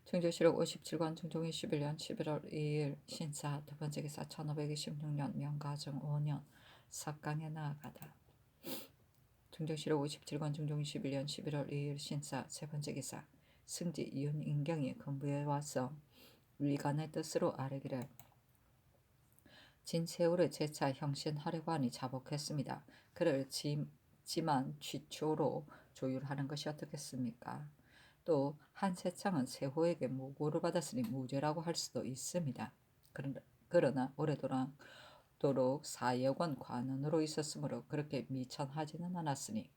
충주시력 57관 중종 21년 11월 2일 신사 두 번째 기사 1526년 명가정 5년 삭강에 나아가다. 충주시력 57관 중종 21년 11월 2일 신사 세 번째 기사 승지 윤인경이 건부에 와서 위관의 뜻으로 아뢰기를 진세월의 제차 형신하려고 하니 자복했습니다. 그를 지만 취초로 조율하는 것이 어떻겠습니까? 또 한세창은 세호에게 모고를 받았으니 무죄라고 할 수도 있습니다. 그러나 오래도록 사여관 관원으로 있었으므로 그렇게 미천하지는 않았으니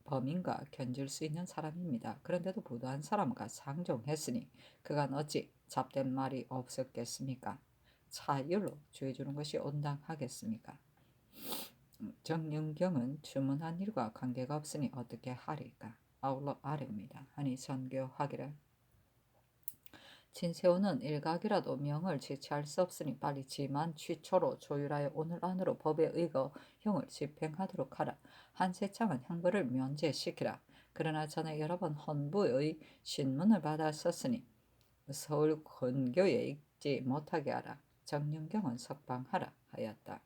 범인과 견질 수 있는 사람입니다. 그런데도 부도한 사람과 상종했으니 그간 어찌 잡된 말이 없었겠습니까? 차율로 죄주는 것이 온당하겠습니까? 정윤경은 주문한 일과 관계가 없으니 어떻게 하리까? 아울러 아뢰입니다. 하니 전교하기를 진세호는 일각이라도 명을 지체할 수 없으니 빨리 지만 취초로 조율하여 오늘 안으로 법에 의거 형을 집행하도록 하라. 한세창은 형벌을 면제시키라. 그러나 전에 여러 번 헌부의 신문을 받았었으니 서울 권교에 읽지 못하게 하라. 정윤경은 석방하라 하였다.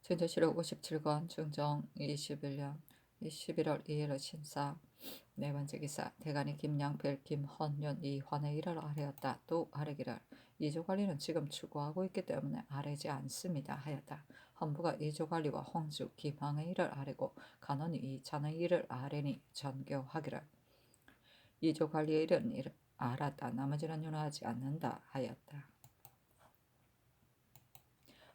충주시력 57권 중정 21년 11월 2일 신사 네 번째 기사 대간이 김양필, 김헌윤, 이환의 일을 아뢰었다. 또 아뢰기를 이조관리는 지금 추구하고 있기 때문에 아뢰지 않습니다 하였다. 헌부가 이조관리와 홍주, 김항의 일을 아뢰고 간원이 이찬의 일을 아뢰니 전교하기를 이조관리의 일은 알았다. 나머지는 윤호하지 않는다 하였다.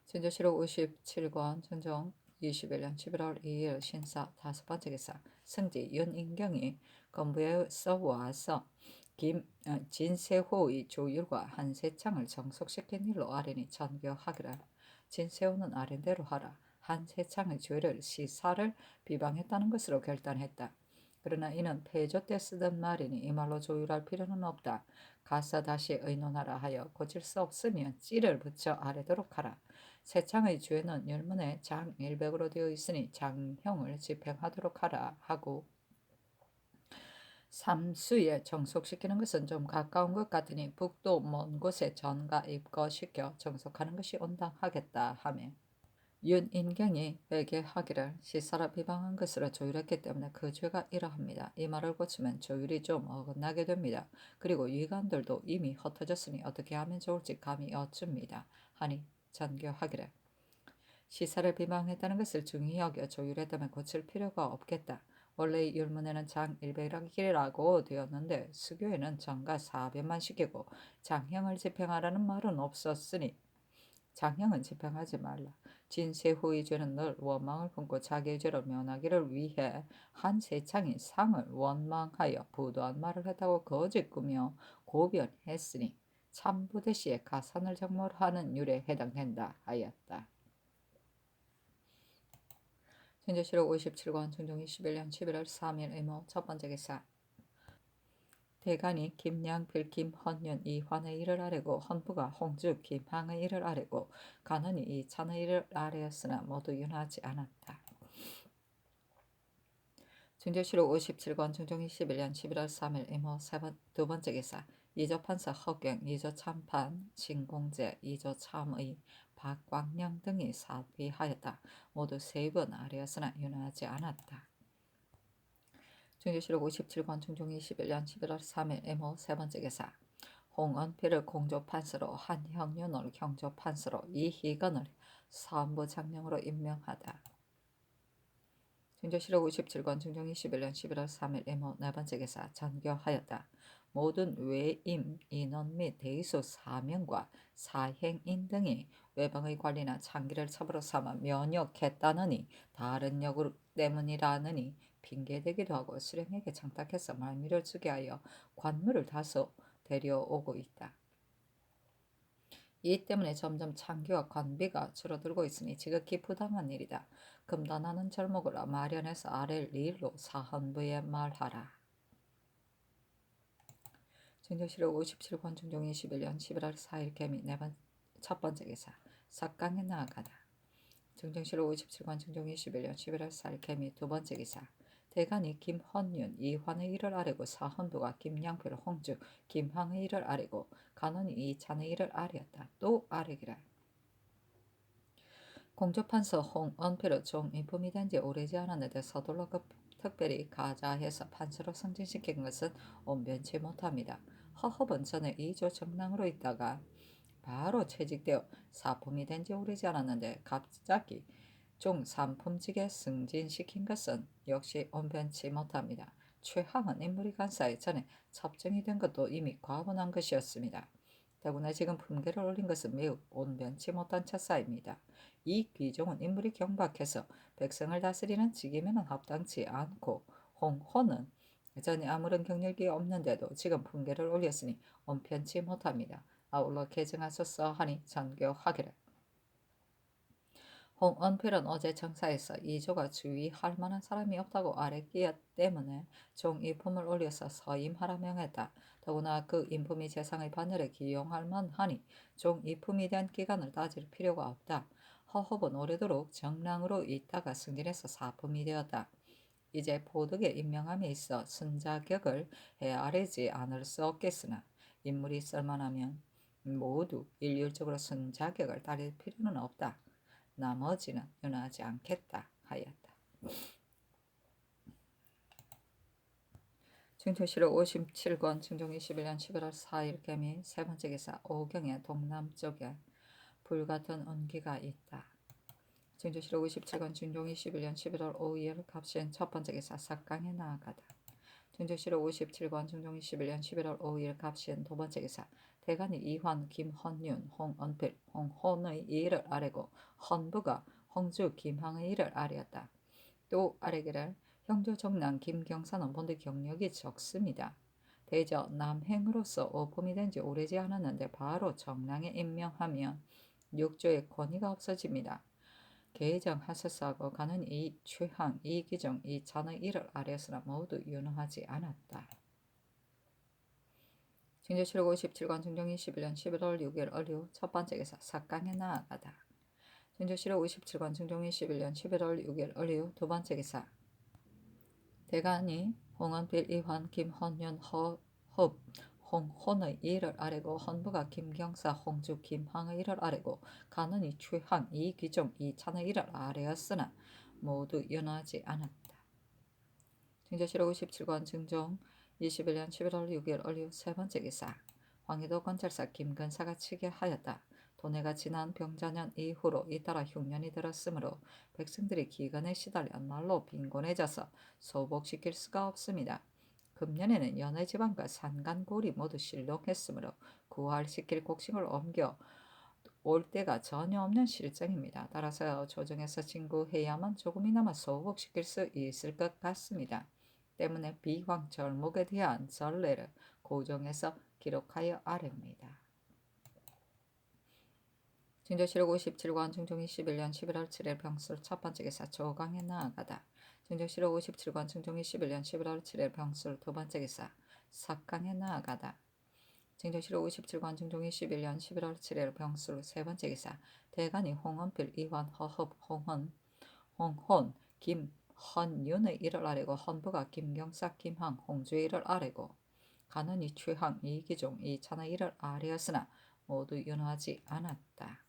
진주시록 57권 전종 21년 11월 2일 신사 다섯 번째 기사 승지 윤인경이 건부에서 와서 진세호의 조율과 한세창을 정속시킨 일로 아뢰니 전교하기를 진세호는 아랜대로 하라. 한세창의 죄를 시사를 비방했다는 것으로 결단했다. 그러나 이는 폐조 때 쓰던 말이니 이 말로 조율할 필요는 없다. 가서 다시 의논하라 하여 고칠 수 없으면 찌를 붙여 아뢰도록 하라. 세창의 죄는 열문에 장일백으로 되어 있으니 장형을 집행하도록 하라 하고 삼수에 정속시키는 것은 좀 가까운 것 같으니 북도 먼 곳에 전가 입거시켜 정속하는 것이 온당하겠다 하며 윤인경이 회개하기를 시사라 비방한 것으로 조율했기 때문에 그 죄가 이러합니다. 이 말을 고치면 조율이 좀 어긋나게 됩니다. 그리고 위관들도 이미 흩어졌으니 어떻게 하면 좋을지 감이 어쭅니다. 하니 전교하기를 시사를 비방했다는 것을 중히 여겨 조율했다면 고칠 필요가 없겠다. 원래 율문에는 장일백이라고 되었는데 수교에는 정가 400만 시키고 장형을 집행하라는 말은 없었으니 장형은 집행하지 말라. 진세후의 죄는 늘 원망을 품고 자기의 죄를 면하기를 위해 한세창이 상을 원망하여 부도한 말을 했다고 거짓꾸며 고변했으니 참부대시에 가산을 적몰하는 율에 해당된다 하였다. 현재시록 57권 중종 21년 11월 3일 의무 첫 번째 기사 대간이 김양필, 김헌윤, 이환의 일을 아뢰고 헌부가 홍주, 김항의 일을 아뢰고 간원이 이찬의 일을 아뢰었으나 모두 윤하지 않았다. 중조시록 57권 중종 21년 11월 3일 의무 두 번째 기사 이조판사 허경, 이조참판, 신공재, 이조참의, 박광영 등이 사비하였다. 모두 세 번 아뢰었으나 윤하지 않았다. 중조시록 57권 중종 21년 11월 3일 의무 세 번째 기사 홍언필을 공조판서로 한형윤을 경조판서로 이희건을 사헌부 장령으로 임명하다. 중조시록 57권 중종 21년 11월 3일 의무 네 번째 기사 전교하였다. 모든 외임, 인원 및 대의소 사명과 사행인 등이 외방의 관리나 창기를 첩으로 삼아 면역했다느니 다른 역으로 때문이라느니 핑계대기도 하고 수령에게 청탁해서 말미를 주게 하여 관물을 다소 데려오고 있다. 이 때문에 점점 창기와 관비가 줄어들고 있으니 지극히 부당한 일이다. 금단하는 절목을 마련해서 아랠 일로 사헌부에 말하라. 중조시록 57권 중종 21년 11월 4일 개미 첫 번째 기사 삭강에 나아가다. 증정실록 57관 증정 21년 11월 4일 개미 두 번째 기사. 대간이 김헌윤, 이환의 일을 아래고 사헌부가 김양필, 홍주, 김항의 일을 아래고 간원이 이찬의 일을 아래였다. 또 아래기라. 공조판서 홍언필의 종인품이 된 지 오래지 않았는데 서둘러 특별히 가자해서 판서로 승진시킨 것은 온변치 못합니다. 허허번 전에 이조 정랑으로 있다가 바로 채직되어 사품이 된 지 오래지 않았는데 갑자기 종 3품직에 승진시킨 것은 역시 온변치 못합니다. 최항은 인물이 간사에 전에 첩정이 된 것도 이미 과분한 것이었습니다. 더구나 지금 품계를 올린 것은 매우 온변치 못한 처사입니다. 이 귀종은 인물이 경박해서 백성을 다스리는 직임에는 합당치 않고 홍호는 전에 아무런 경력이 없는데도 지금 품계를 올렸으니 온편치 못합니다. 아울러 개정하소서 하니 전교하기를. 홍언필은 어제 정사에서 이조가 주의할 만한 사람이 없다고 아랬기 때문에 종이품을 올려서 서임하라 명했다. 더구나 그 인품이 재상의 반열에 기용할 만하니 종이품이 대한 기간을 따질 필요가 없다. 허허은 오래도록 정랑으로 있다가 승진해서 사품이 되었다. 이제 포득에 임명함에 있어 순자격을 헤아리지 않을 수 없겠으나 인물이 쓸만하면 모두 일률적으로 순자격을 따를 필요는 없다. 나머지는 윤하지 않겠다 하였다. 충청시록 57권 충청 21년 11월 4일 개미 세 번째 기사. 오경의 동남쪽에 불같은 온기가 있다. 충청시록 57권 충청 21년 11월 5일 갑신 첫 번째 기사. 삭강에 나아가다. 충청시록 57권 충청 21년 11월 5일 갑신 두 번째 기사. 대간이 이환, 김헌윤, 홍언필, 홍혼의 일을 아래고 헌부가 홍주, 김항의 일을 아뢰었다. 또 아래기를 형조 정남 김경사는 본디 경력이 적습니다. 대저 남행으로서 오품이 된 지 오래지 않았는데 바로 정랑에 임명하면 육조의 권위가 없어집니다. 개정하소서하고 가는 이 최항, 이기종, 이찬의 일을 아뢰었으나 모두 윤허하지 않았다. 진조실록 57관 중종 21년 11월 6일 어류 첫 번째 기사. 삭강에 나아가다. 진조실록 57관 중종 21년 11월 6일 어류 두 번째 기사. 대간이 홍언필, 이환, 김헌윤, 허흡, 홍혼의 일을 아래고 헌부가 김경사, 홍주, 김항의 일을 아래고 간원이 최항, 이기종, 이찬의 일을 아래였으나 모두 윤허하지 않았다. 증조실록 57관 증종 21년 11월 6일 어류 세 번째 기사. 황해도 관찰사 김근사가 치게 하였다. 도내가 지난 병자년 이후로 잇따라 흉년이 들었으므로 백성들이 기근에 시달려 날로 빈곤해져서 소복시킬 수가 없습니다. 금년에는 연해 지방과 산간 고리 모두 실록했으므로 구할시킬 곡식을 옮겨 올 때가 전혀 없는 실정입니다. 따라서 조정에서 진구해야만 조금이나마 소복시킬 수 있을 것 같습니다. 때문에 비황절목에 대한 전례를 고정해서 기록하여 아렵니다. 증조실록 57관 중종 21년 11월 7일 병술 첫 번째 기사. 조강에 나아가다. 증조실록 57관 중종 21년 11월 7일 병술 두 번째 기사. 삭강에 나아가다. 증조실록 57관 중종 21년 11월 7일 병술 세 번째 기사. 대간이 홍언필, 이환, 허흡, 홍혼, 김헌윤의 일을 아래고 헌부가 김경사, 김항, 홍주의 일을 아래고 간원이 최항, 이기종, 이찬의 일을 아래였으나 모두 윤허하지 않았다.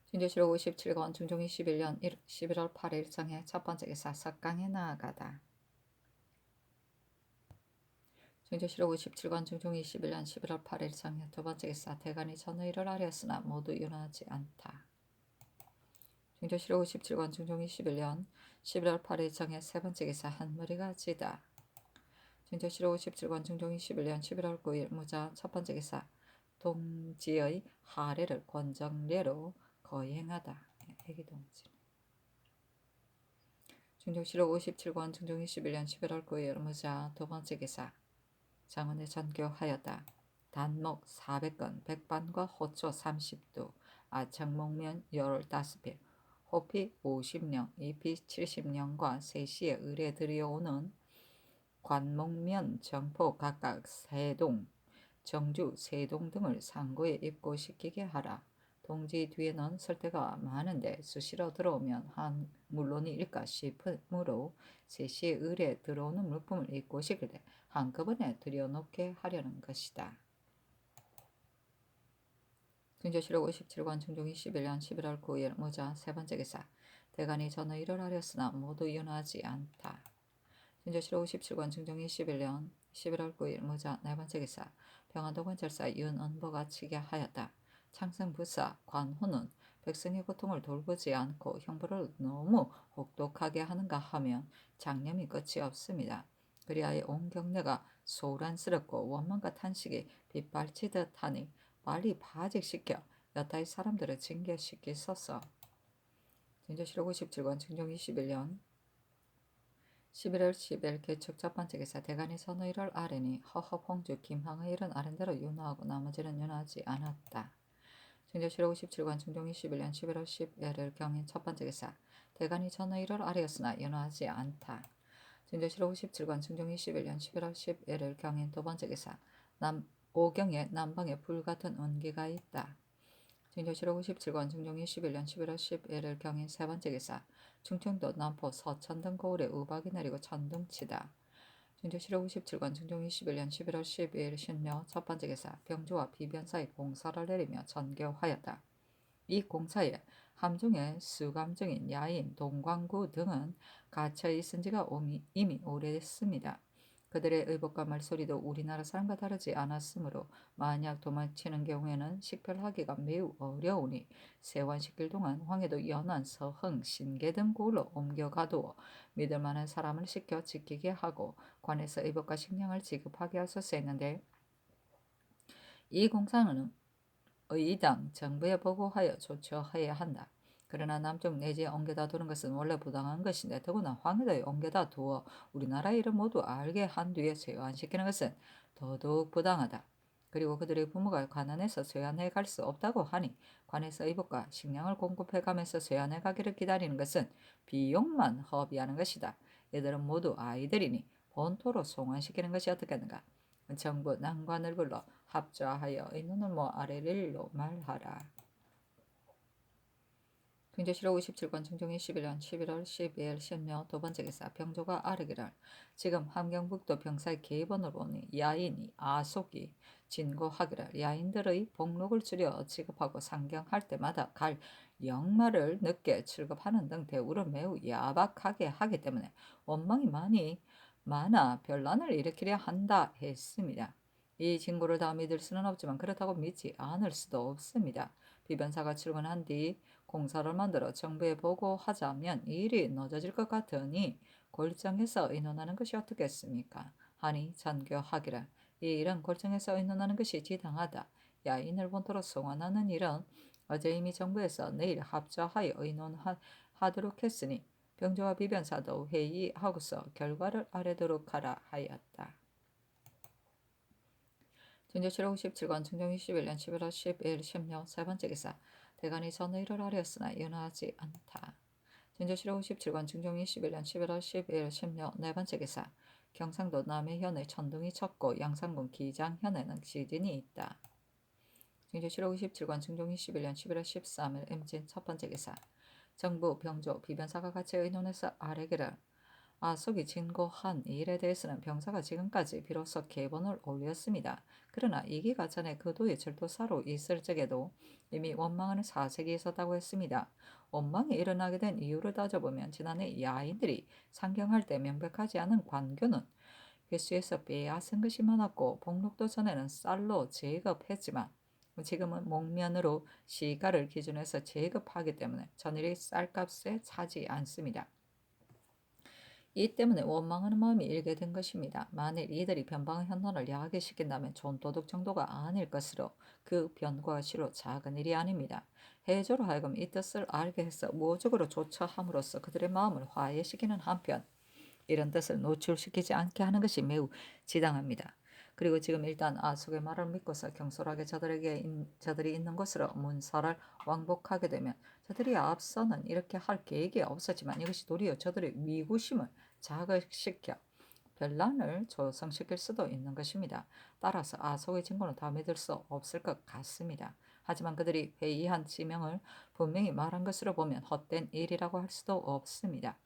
진조실록 57권 중종 21년 11월 8일 정해 첫 번째 기사. 삭강에 나아가다. 증조실록 57권 중종 21년 11월 8일 정해 두 번째 기사. 대간이 전의 일을 아뢰었으나 모두 윤허하지 않다. 증조실록 57권 중종 21년 11월 8일 정해 세 번째 기사. 한머리가 지다. 증조실록 57권 중종 21년 11월 9일 무자 첫 번째 기사. 동지의 하례를 권정례로 거행하다. 애기동지. 증조실록 57권 중종 21년 11월 9일 무자 두 번째 기사. 장원에 전교하였다. 단목 400건, 백반과 호초 30두, 아청목면 15필, 호피 50령, 이피 70령과 3시에 의뢰 들여오는 관목면 정포 각각 3동, 정주, 세동 등을 상고에 입고시키게 하라. 동지 뒤에는 설 데가 많은데 수시로 들어오면 한 물론일까 싶으므로 세시에 을에 들어오는 물품을 입고시킬 때 한꺼번에 들여놓게 하려는 것이다. 등조실록 57권 중종 21년 11월 9일 무자 세 번째 기사. 대간이 전의를 하렸으나 모두 윤하지 않다. 등조실록 57권 중종 21년 11월 9일 무자 네 번째 기사. 평안도 관찰사 윤은보가 치게 하였다. 창성부사 관호는 백성의 고통을 돌보지 않고 형벌을 너무 혹독하게 하는가 하면 장념이 끝이 없습니다. 그리하여 온 경내가 소란스럽고 원망과 탄식이 빗발치듯 하니 빨리 파직시켜 여타의 사람들을 징계시키소서. 등조실록 57권 중종 21년 11월 10일 개축 첫 번째 기사. 대간이 선의를 아뢰니 허허 홍주 김항의 일은 아랜대로 윤호하고 나머지는 윤호하지 않았다. 등조실록 57권 중종 21년 11월 10일 경인 첫 번째 기사. 대간이 전의를 아뢰었으나 윤호하지 않다. 등조실록 57권 중종 21년 11월 11일 경인 두 번째 기사. 오경에 남방에 불같은 온기가 있다. 등조실록 57권 중종 21년 11월 11일 경인 세 번째 기사. 충청도 남포 서천 등 고을에 우박이 내리고 천둥치다. 등조실록 57권 중종 21년 11월 12일 신묘 첫 번째 기사. 병조와 비변사의 공사를 내리며 전교하였다. 이 공사에 함중의 수감중인 야인, 동광구 등은 갇혀 있은 지가 이미 오래됐습니다. 그들의 의복과 말소리도 우리나라 사람과 다르지 않았으므로 만약 도망치는 경우에는 식별하기가 매우 어려우니 세관시킬 동안 황해도 연안, 서흥, 신계 등 고을로 옮겨가두어 믿을만한 사람을 시켜 지키게 하고 관에서 의복과 식량을 지급하게 하소서 했는데, 이 공사는 의당 정부에 보고하여 조처해야 한다. 그러나 남쪽 내지에 옮겨다 두는 것은 원래 부당한 것인데 더구나 황해도에 옮겨다 두어 우리나라 일을 모두 알게 한 뒤에 쇠환시키는 것은 더더욱 부당하다. 그리고 그들의 부모가 관원에서 쇠환해 갈 수 없다고 하니 관에서 의복과 식량을 공급해 가면서 쇠환해 가기를 기다리는 것은 비용만 허비하는 것이다. 이들은 모두 아이들이니 본토로 송환시키는 것이 어떻겠는가. 정부 난관을 불러 합좌하여 의논을 모아래릴로 말하라. 등조실록 57권 중종 21년 11월 12일 신묘 두 번째 기사. 병조가 아뢰기를 지금 함경북도 병사의 계본을 보니 야인이 아속이 진고하기를 야인들의 복록을 줄여 지급하고 상경할 때마다 갈 역마를 늦게 출급하는 등 대우를 매우 야박하게 하기 때문에 원망이 많아 변란을 일으키려 한다 했습니다. 이 징고를 다 믿을 수는 없지만 그렇다고 믿지 않을 수도 없습니다. 비변사가 출근한 뒤 공사를 만들어 정부에 보고하자면 일이 늦어질 것 같으니 골정에서 의논하는 것이 어떻겠습니까? 하니 전교하기를 이 일은 골정에서 의논하는 것이 지당하다. 야인을 본토로 송환하는 일은 어제 이미 정부에서 내일 합좌하여 의논하도록 했으니 병조와 비변사도 회의하고서 결과를 아뢰도록 하라 하였다. 등조실록 57권 중종 21년 11월 10일 신묘 세 번째 기사. 대간이 전의를 아뢰었으나 윤하지 않다. 등조실록 57권 중종 21년 11월 10일 신묘 네 번째 기사. 경상도 남해현의 천둥이 쳤고 양산군 기장현에는 지진이 있다. 등조실록 57권 중종 21년 11월 13일 임진 첫 번째 기사. 정부, 병조, 비변사가 같이 의논해서 아뢰기를 아속이 진고한 일에 대해서는 병사가 지금까지 비로소 계본을 올렸습니다. 그러나 이기가 전에 그도의 절도사로 있을 적에도 이미 원망하는 사색이 있었다고 했습니다. 원망이 일어나게 된 이유를 따져보면 지난해 야인들이 상경할 때 명백하지 않은 관교는 회수에서 빼앗은 것이 많았고 복록도 전에는 쌀로 제급했지만 지금은 목면으로 시가를 기준해서 제급하기 때문에 전일이 쌀값에 차지 않습니다. 이 때문에 원망하는 마음이 일게 된 것입니다. 만일 이들이 변방의 현란을 야기시킨다면 존도덕 정도가 아닐 것으로 그 변과가 실로 작은 일이 아닙니다. 해조로 하여금 이 뜻을 알게 해서 우호적으로 조처함으로써 그들의 마음을 화해시키는 한편 이런 뜻을 노출시키지 않게 하는 것이 매우 지당합니다. 그리고 지금 일단 아속의 말을 믿고서 경솔하게 저들이 있는 곳으로 문서를 왕복하게 되면 저들이 앞서는 이렇게 할 계획이 없었지만 이것이 도리어 저들의 위구심을 자극시켜 변란을 조성시킬 수도 있는 것입니다. 따라서 아속의 증거는 다 믿을 수 없을 것 같습니다. 하지만 그들이 회의한 지명을 분명히 말한 것으로 보면 헛된 일이라고 할 수도 없습니다.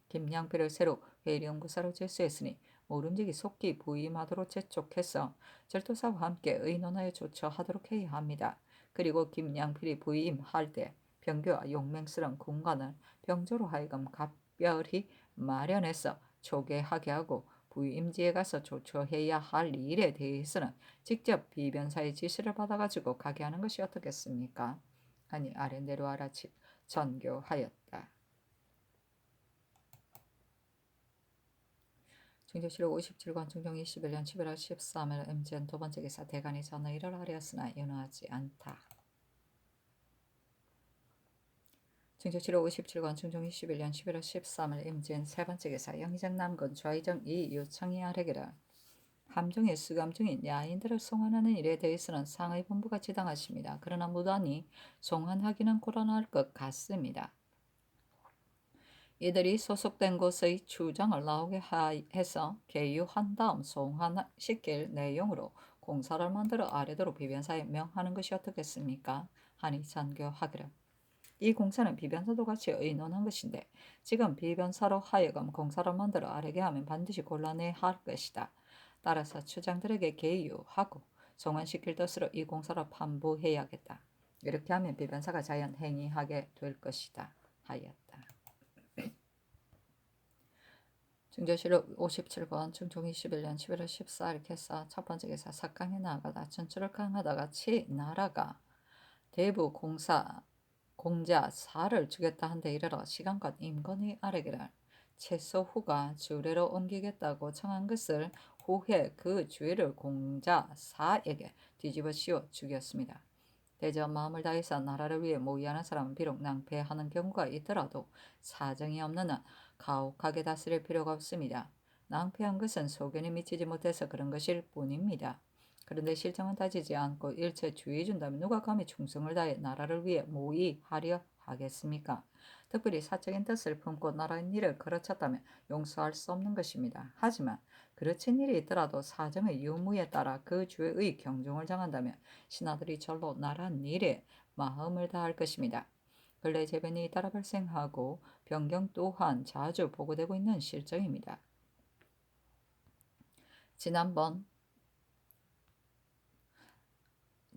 김양필을 새로 회의연구사로 제수했으니 모름지기 속기 부임하도록 재촉해서 절도사와 함께 의논하여 조처하도록 해야 합니다. 그리고 김양필이 부임할 때 병교와 용맹스러운 공간을 병조로 하여금 각별히 마련해서 초계하게 하고 부임지에 가서 조처해야 할 일에 대해서는 직접 비변사의 지시를 받아가지고 가게 하는 것이 어떻겠습니까? 하니 아랜대로 알아치 전교하였다. 중조실록 57관 중종 21년 11월 13일 MGN 두 번째 기사 대간이 전의를 하려으나 연호하지 않다. 중조실록 57관 중종 21년 11월 13일 MGN 세 번째 기사 영의정 남군 좌의정 이 요청이 아래기를 함정에 수감 중인 야인들을 송환하는 일에 대해서는 상의본부가 지당하십니다. 그러나 무단히 송환하기는 곤란할 것 같습니다. 이들이 소속된 곳의 추정을 나오게 해서 계유한 다음 송환시킬 내용으로 공사를 만들어 아래도로 비변사에 명하는 것이 어떻겠습니까? 하니 전교하기를. 이 공사는 비변사도 같이 의논한 것인데 지금 비변사로 하여금 공사를 만들어 아래게 하면 반드시 곤란해할 것이다. 따라서 추장들에게 계유하고 송환시킬 뜻으로 이 공사를 판부해야겠다. 이렇게 하면 비변사가 자연 행위하게 될 것이다. 하였다. 중조실록 57번 중종 21년 11월 14일 개사 첫 번째 개사 사강에 나아가다 전철을 강하다가 나라가 대부 공자 4를 주겠다 한데 이르러 시간껏 임건의 아래기를 채소 후가 주례로 옮기겠다고 청한 것을 후에 그 주의를 공자 4에게 뒤집어 씌워 죽였습니다. 대저 마음을 다해서 나라를 위해 모의하는 사람은 비록 낭패하는 경우가 있더라도 사정이 없는 한 가혹하게 다스릴 필요가 없습니다. 낭패한 것은 소견이 미치지 못해서 그런 것일 뿐입니다. 그런데 실정은 따지지 않고 일체 주의해준다면 누가 감히 충성을 다해 나라를 위해 모의하려 하겠습니까? 특별히 사적인 뜻을 품고 나라의 일을 거르쳤다면 용서할 수 없는 것입니다. 하지만 그르친 일이 있더라도 사정의 유무에 따라 그 주의 경종을 정한다면 신하들이 절로 나란 일에 마음을 다할 것입니다. 근래 재변이 따라 발생하고 변경 또한 자주 보고되고 있는 실정입니다. 지난번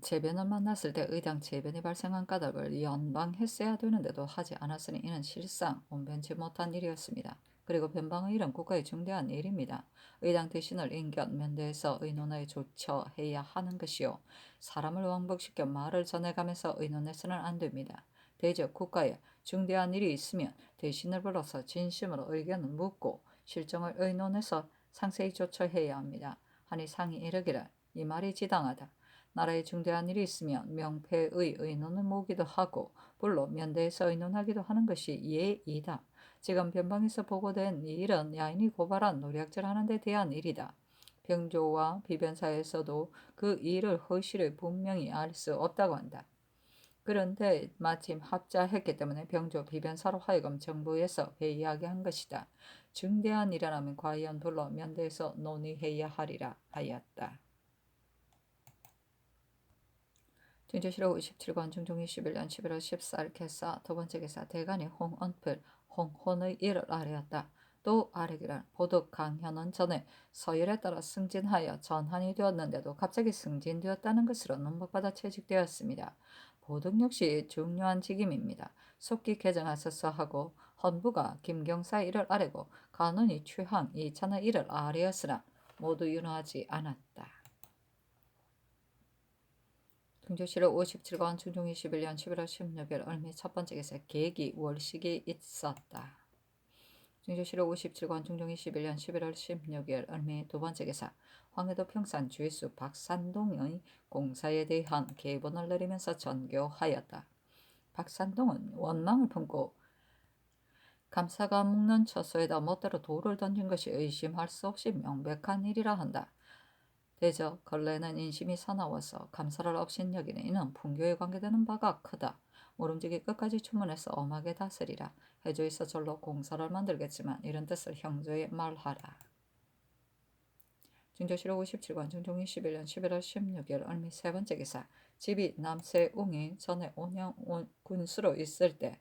재변을 만났을 때 의당 재변이 발생한 까닭을 연방했어야 되는데도 하지 않았으니 이는 실상 온변치 못한 일이었습니다. 그리고 변방의 일은 국가의 중대한 일입니다. 의당 대신을 인견 면대에서 의논하여 조처해야 하는 것이요. 사람을 왕복시켜 말을 전해가면서 의논해서는 안 됩니다. 대저 국가에 중대한 일이 있으면 대신을 불러서 진심으로 의견을 묻고 실정을 의논해서 상세히 조처해야 합니다. 하니 상이 이르기를 이 말이 지당하다. 나라에 중대한 일이 있으면 명패의 의논을 모으기도 하고 물론 면대에서 의논하기도 하는 것이 예이다. 지금 변방에서 보고된 이 일은 야인이 고발한 노략질하는 데 대한 일이다. 병조와 비변사에서도 그 일을 허실을 분명히 알 수 없다고 한다. 그런데 마침 합자했기 때문에 병조 비변사로 하여금 정부에서 회의하게 한 것이다. 중대한 일이라면 과연 불러 면대에서 논의해야 하리라 하였다. 중조실록 57관 중종 21년 11월 14일 개사 두 번째 개사 대간이 홍언필 홍혼의 일을 아뢰었다. 또 아뢰기를 보덕 강현은 전에 서열에 따라 승진하여 전환이 되었는데도 갑자기 승진되었다는 것으로 논법받아 채직되었습니다. 보덕 역시 중요한 직임입니다. 속기 개정하소서 하고 헌부가 김경사의 일을 아뢰고 간원이 최항 이찬의 일을 아뢰었으나 모두 윤호하지 않았다. 중조실록 57관 중종 21년 11월 16일 을미 첫 번째 기사 계기 월식이 있었다. 중조실록 57관 중종 21년 11월 16일 을미 두 번째 기사 황해도 평산 주의수 박산동의 공사에 대한 계본을 내리면서 전교하였다. 박산동은 원망을 품고 감사가 묵는 처소에다 멋대로 돌을 던진 것이 의심할 수 없이 명백한 일이라 한다. 대저 걸레는 인심이 사나워서 감사를 업신여기는 이는 풍교에 관계되는 바가 크다. 모름지기 끝까지 추문해서 엄하게 다스리라. 해조에서 절로 공사를 만들겠지만 이런 뜻을 형조에 말하라. 중조실록 57관 중종 21년 11월 16일 얼미 세 번째 기사. 집이 남세웅이 전에 온영 군수로 있을 때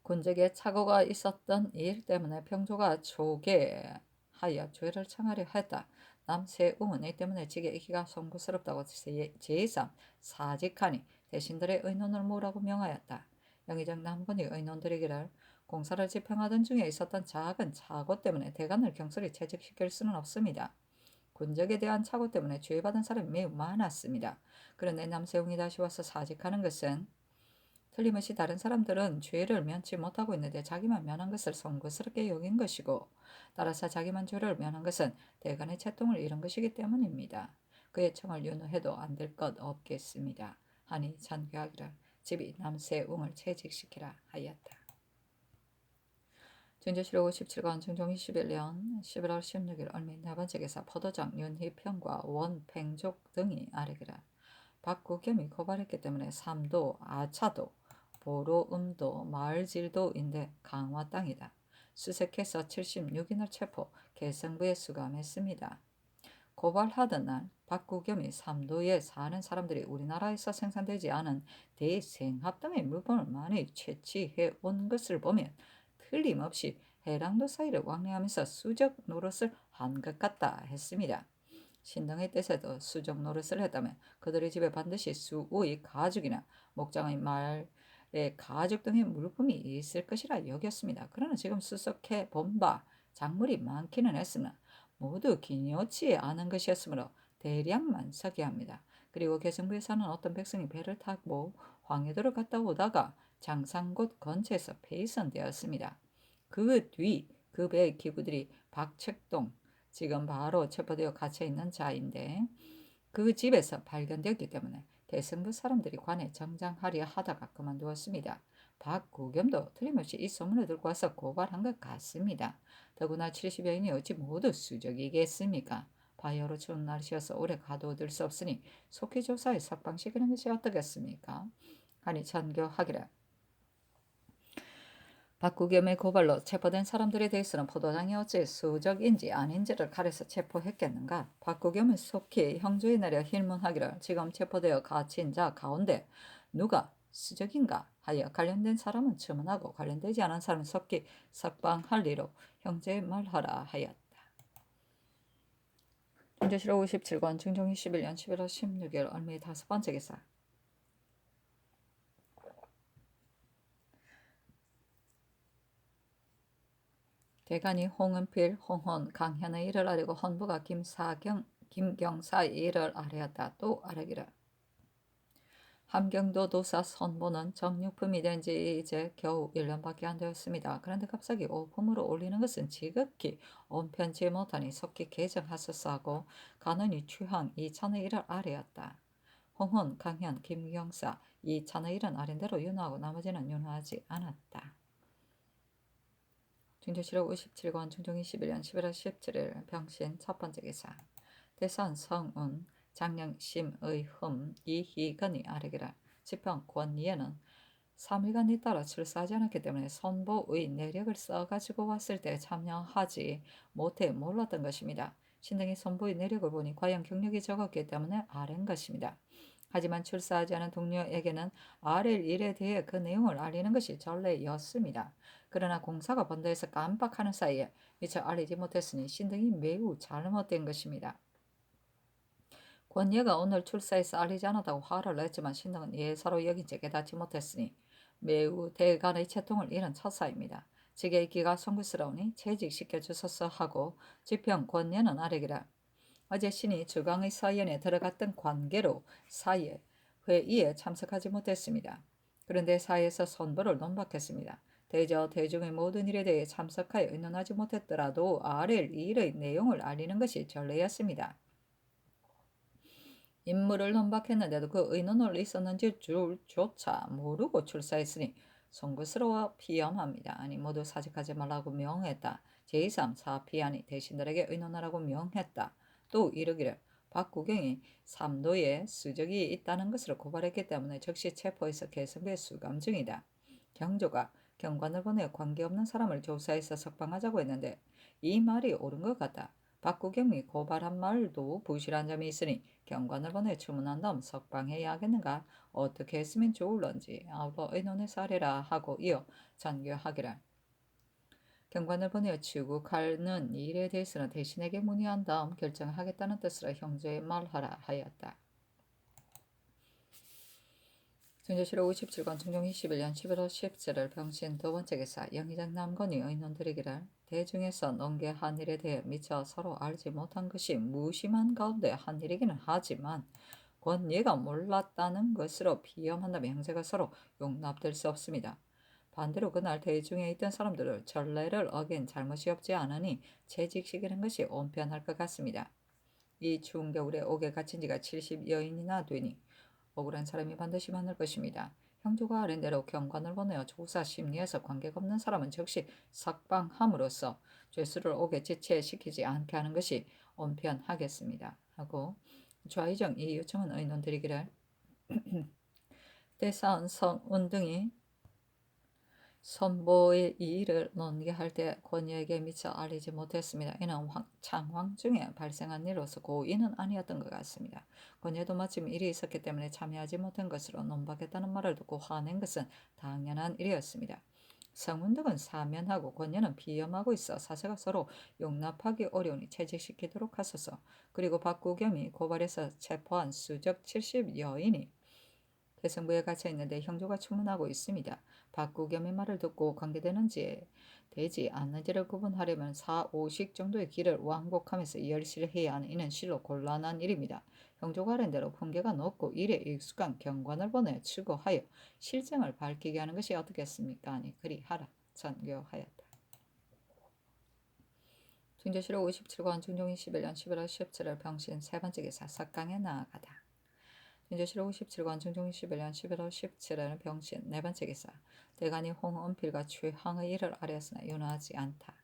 군적에 착오가 있었던 일 때문에 평조가 조계하여 죄를 청하려 했다. 남세웅은 이 때문에 직에 있기가 송구스럽다고 제3 사직하니 대신들의 의논을 모으라고 명하였다. 영의정 남군이 의논들이기를 공사를 집행하던 중에 있었던 작은 착오 때문에 대관을 경솔히 퇴직시킬 수는 없습니다. 군적에 대한 착오 때문에 죄받은 사람이 매우 많았습니다. 그런데 남세웅이 다시 와서 사직하는 것은 틀림없이 다른 사람들은 죄를 면치 못하고 있는데 자기만 면한 것을 송구스럽게 여긴 것이고, 따라서 자기만 죄를 면한 것은 대간의 채통을 잃은 것이기 때문입니다. 그의 청을 윤호해도 안 될 것 없겠습니다. 하니 전교하기를 집이 남세웅을 채직시키라 하였다. 중조실록 57관 중종 21년 11월 16일 얼미 네 번째 기사. 포도장 윤희평과 원팽족 등이 아뢰기라. 박구겸이 고발했기 때문에 삼도, 아차도, 보로음도, 마을질도인데 강화 땅이다. 수색해서 76인을 체포, 개성부에 수감했습니다. 고발하던 날 박구겸이 삼도에 사는 사람들이 우리나라에서 생산되지 않은 대생합 등의 물건을 많이 채취해 온 것을 보면 틀림없이 해랑도 사이를 왕래하면서 수적 노릇을 한 것 같다 했습니다. 신등의 때에도 수적 노릇을 했다면 그들의 집에 반드시 수의 가죽이나 목장의 말의 가죽 등의 물품이 있을 것이라 여겼습니다. 그러나 지금 수석해 본 바 작물이 많기는 했으나 모두 기니어치에 아는 것이었으므로 대량만 서게 합니다. 그리고 개성부에 사는 어떤 백성이 배를 타고 황해도를 갔다 오다가 장산곳 근처에서 폐선되었습니다. 그 뒤 그 배의 기구들이 박책동, 지금 바로 체포되어 갇혀있는 자인데 그 집에서 발견되었기 때문에 개성부 사람들이 관에 정장하려 하다가 그만두었습니다. 박구겸도 틀림없이 이 소문을 듣고 와서 고발한 것 같습니다. 더구나 70여인이 어찌 모두 수적이겠습니까? 바야흐로 추운 날씨여서 오래 가둬둘 수 없으니 속히 조사에 석방시키는 것이 어떻겠습니까? 하니 전교하기를 박구겸의 고발로 체포된 사람들에 대해서는 포도장이 어찌 수적인지 아닌지를 가려서 체포했겠는가? 박구겸은 속히 형조에 내려 힐문하기를 지금 체포되어 갇힌 자 가운데 누가 수적인가 하여 관련된 사람은 추문하고 관련되지 않은 사람은 속히 석방할 리로 형제에 말하라 하였다. 중조실록 57권 중종 21년 11월 16일 얼미 다섯 번째 기사. 대간이 홍은필, 홍헌, 강현의 일을 아뢰고 헌부가 김경사의 일을 아뢰었다. 또 아뢰기를 함경도 도사 선보는 정육품이 된 지 이제 겨우 1년밖에 안 되었습니다. 그런데 갑자기 오품으로 올리는 것은 지극히 온편치 못하니 속히 개정하소서 하고 간언이 추항 이찬의 일을 아뢰었다. 홍헌, 강현, 김경사 이찬의 일은 아린 대로 윤호하고 나머지는 윤호하지 않았다. 중조실록 57권 중종 21년 11월 17일 병신 첫 번째 기사. 대선 성운 장영심의 흠 이희건이 아뢰기를 지평 권리에는 3일간 잇따라 출사하지 않았기 때문에 선보의 내력을 써가지고 왔을 때 참여하지 못해 몰랐던 것입니다. 신등이 선보의 내력을 보니 과연 경력이 적었기 때문에 아랜 것입니다. 하지만 출사하지 않은 동료에게는 아랠 일에 대해 그 내용을 알리는 것이 전례였습니다. 그러나 공사가 번더해서 깜빡하는 사이에 미처 알리지 못했으니 신등이 매우 잘못된 것입니다. 권예가 오늘 출사해서 알리지 않았다고 화를 냈지만 신등은 예사로 여긴 채 깨닫지 못했으니 매우 대간의 채통을 잃은 처사입니다. 직에 있기가 송구스러우니 채직시켜 주소서 하고 지평 권예는 아뢰기를 어제 신이 주강의 사연에 들어갔던 관계로 사회 회의에 참석하지 못했습니다. 그런데 사회에서 선보를 논박했습니다. 대저 대중의 모든 일에 대해 참석하여 의논하지 못했더라도 아랠 일의 내용을 알리는 것이 전례였습니다. 인물을 논박했는데도 그 의논을 있었는지 줄조차 모르고 출사했으니 송구스러워 피엄합니다. 아니 모두 사직하지 말라고 명했다. 제3 사피하니 대신들에게 의논하라고 명했다. 또 이르기를 박구경이 삼도에 수적이 있다는 것으로 고발했기 때문에 즉시 체포해서 개성부에 수감 중이다. 경조가 경관을 보내 관계없는 사람을 조사해서 석방하자고 했는데 이 말이 옳은 것 같다. 박구경이 고발한 말도 부실한 점이 있으니 경관을 보내 주문한 다음 석방해야 하겠는가? 어떻게 했으면 좋을런지 아울러 의논해서 하리라 하고 이어 전교하기를. 경관을 보내어 출국하는 일에 대해서는 대신에게 문의한 다음 결정하겠다는 뜻으로 형제에 말하라 하였다. 중조실록 57권 중종 21년 11월 17일 병신 두 번째 기사 영의정 남건이 의논드리기를 대중에서 농계 한 일에 대해 미처 서로 알지 못한 것이 무심한 가운데 한 일이기는 하지만 권예가 몰랐다는 것으로 비염한다면 형제가 서로 용납될 수 없습니다. 반대로 그날 대중에 있던 사람들을 전례를 어긴 잘못이 없지 않으니 채직시키는 것이 온편할 것 같습니다. 이 추운 겨울에 옥에 갇힌 지가 70여인이나 되니 억울한 사람이 반드시 많을 것입니다. 형조가 아랜대로 경관을 보내어 조사 심리에서 관계가 없는 사람은 즉시 석방함으로써 죄수를 옥에 지체시키지 않게 하는 것이 온편하겠습니다. 하고 좌의정 이 요청은 의논드리기를 대사원 성운 등이 선보의 이 일을 논의할 때 권유에게 미처 알리지 못했습니다. 이는 창황 중에 발생한 일로서 고의는 아니었던 것 같습니다. 권유도 마침 일이 있었기 때문에 참여하지 못한 것으로 논박했다는 말을 듣고 화낸 것은 당연한 일이었습니다. 성운 등은 사면하고 권유는 비염하고 있어 사세가 서로 용납하기 어려우니 채직시키도록 하소서. 그리고 박구겸이 고발해서 체포한 수적 70여인이 대성부에 갇혀 있는데 형조가 추문하고 있습니다. 박구겸의 말을 듣고 관계되는지 되지 않는지를 구분하려면 4, 5식 정도의 길을 왕복하면서 열시를 해야 하는 이는 실로 곤란한 일입니다. 형조가 아랜대로 품계가 높고 일에 익숙한 경관을 보내 추구하여 실정을 밝히게 하는 것이 어떻겠습니까? 아니 그리하라 전교하였다. 중조실록 57권 중종 21년 11월 17일 병신 세 번째 기사 석강에 나아가다. 중조실록 57권 중종 21년 11월 17일 병신 네 번째 기사 대간이 홍은필과 최항의 일을 아뢰었으나 윤호하지 않다.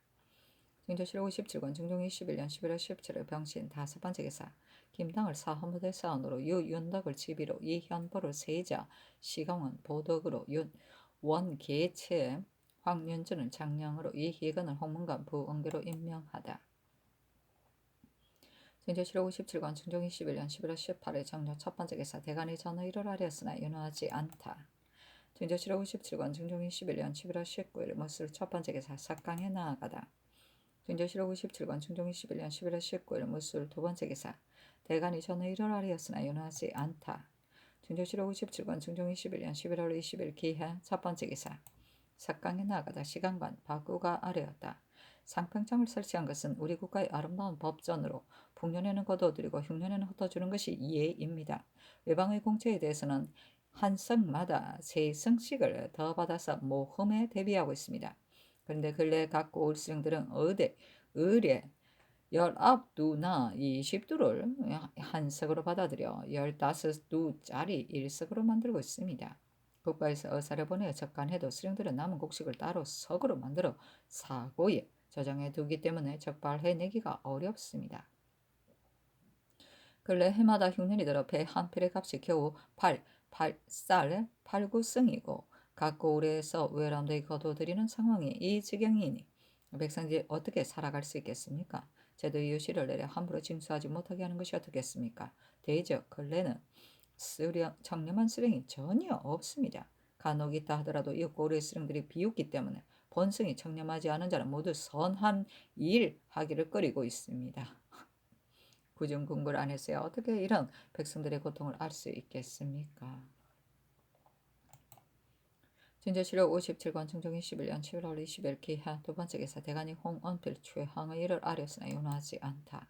중조실록 57권 중종 21년 11월 17일 병신 다섯 번째 기사 김당을 사헌부대사원으로 유윤덕을 지비로 이현보를 세자 시강원 보덕으로 원계체 황윤준을 장령으로 이희건을 홍문관 부응계로 임명하다. 중조실록 57권 중종 21년 11월 18일 정료 첫 번째 기사 대간이 전의를 아뢰었으나 윤호하지 않다. 중조실록 57권 중종 21년 11월 19일 무술 첫 번째 기사 석강에 나아가다. 중조실록 57권 중종 21년 11월 19일 무술 두 번째 기사 대간이 전의를 아뢰었으나 윤호하지 않다. 중조실록 57권 중종 21년 11월 20일 기해 첫 번째 기사 석강에 나아가다 시간관 박구가 아뢰었다. 상평장을 설치한 것은 우리 국가의 아름다운 법전으로 북년에는 거둬들이고 흉년에는 흩어주는 것이 예입니다. 외방의 공채에 대해서는 한 성마다 세 성씩을 더 받아서 모험에 대비하고 있습니다. 그런데 근래 각 고을수령들은 의뢰 19두나 20두를 한 석으로 받아들여 15두짜리 1석으로 만들고 있습니다. 국가에서 의사를 보내어 적간해도 수령들은 남은 곡식을 따로 석으로 만들어 사고에 저장해 두기 때문에 적발해내기가 어렵습니다. 근래 해마다 흉년이 들어 배 한 필의 값이 겨우 8쌀 8구승이고 각 고을에서 외람되게 거둬들이는 상황이 이 지경이니 백성들이 어떻게 살아갈 수 있겠습니까? 제도의 유시를 내려 함부로 징수하지 못하게 하는 것이 어떻겠습니까? 대저 근래는 청렴한 수령이 전혀 없습니다. 간혹 있다 하더라도 이 고을의 수령들이 비웃기 때문에 본성이 청렴하지 않은 자는 모두 선한 일 하기를 꺼리고 있습니다. 구중궁궐 안에서야 어떻게 이런 백성들의 고통을 알 수 있겠습니까? 중조실록 57권 중종 21년 7월 20일 기하 두 번째 기사 대간이 홍은필 최항의 일을 아뢰었으나 윤호하지 않다.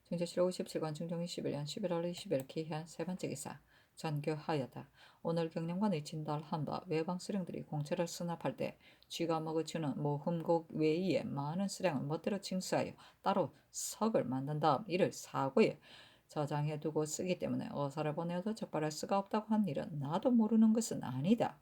중조실록 57권 중종 21년 11월 20일 기하 세 번째 기사 전교하였다. 오늘 경령관의 진달한 바 외방 수령들이 공채를 수납할 때 쥐가 먹어주는 모흠곡 외에 많은 수령을 멋대로 징수하여 따로 석을 만든 다음 이를 사고에 저장해 두고 쓰기 때문에 어사를 보내어도 적발할 수가 없다고 한 일은 나도 모르는 것은 아니다.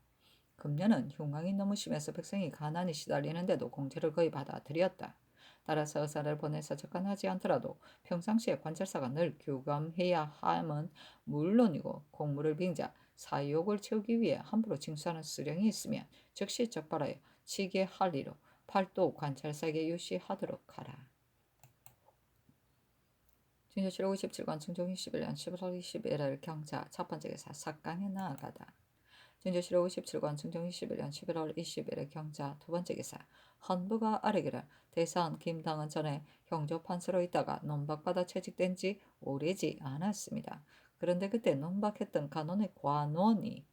금년은 흉왕이 너무 심해서 백성이 가난이 시달리는데도 공채를 거의 받아들였다. 따라서 의사를 보내서 접근하지 않더라도 평상시에 관찰사가 늘 교감해야 함은 물론이고 공무를 빙자 사욕을 채우기 위해 함부로 징수하는 수령이 있으면 즉시 적발하여 치게 할 리로 팔도 관찰사에게 유시하도록 하라. 중조 7월 57관 중종 21년 11월 21일 경자 첫 번째 기사 삭강에 나아가다. 중조 7월 57관 중종 21년 11월 21일 경자 두 번째 기사 헌부가 아래기를 대사원 김당은 전에 형조판사로 있다가 논박받아 채직된 지 오래지 않았습니다. 그런데 그때 논박했던 간원의 관원이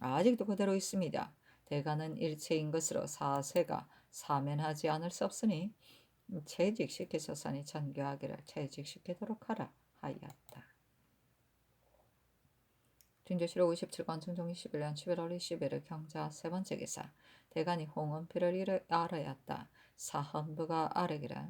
아직도 그대로 있습니다. 대가는 일체인 것으로 사세가 사면하지 않을 수 없으니 채직시키소서니 전교하기를 채직시키도록 하라 하였다. 중조실록 57권 중종 21년 11월 21일 경자 세 번째 기사 대간이 홍은필을 알아였다. 사헌부가 아래기를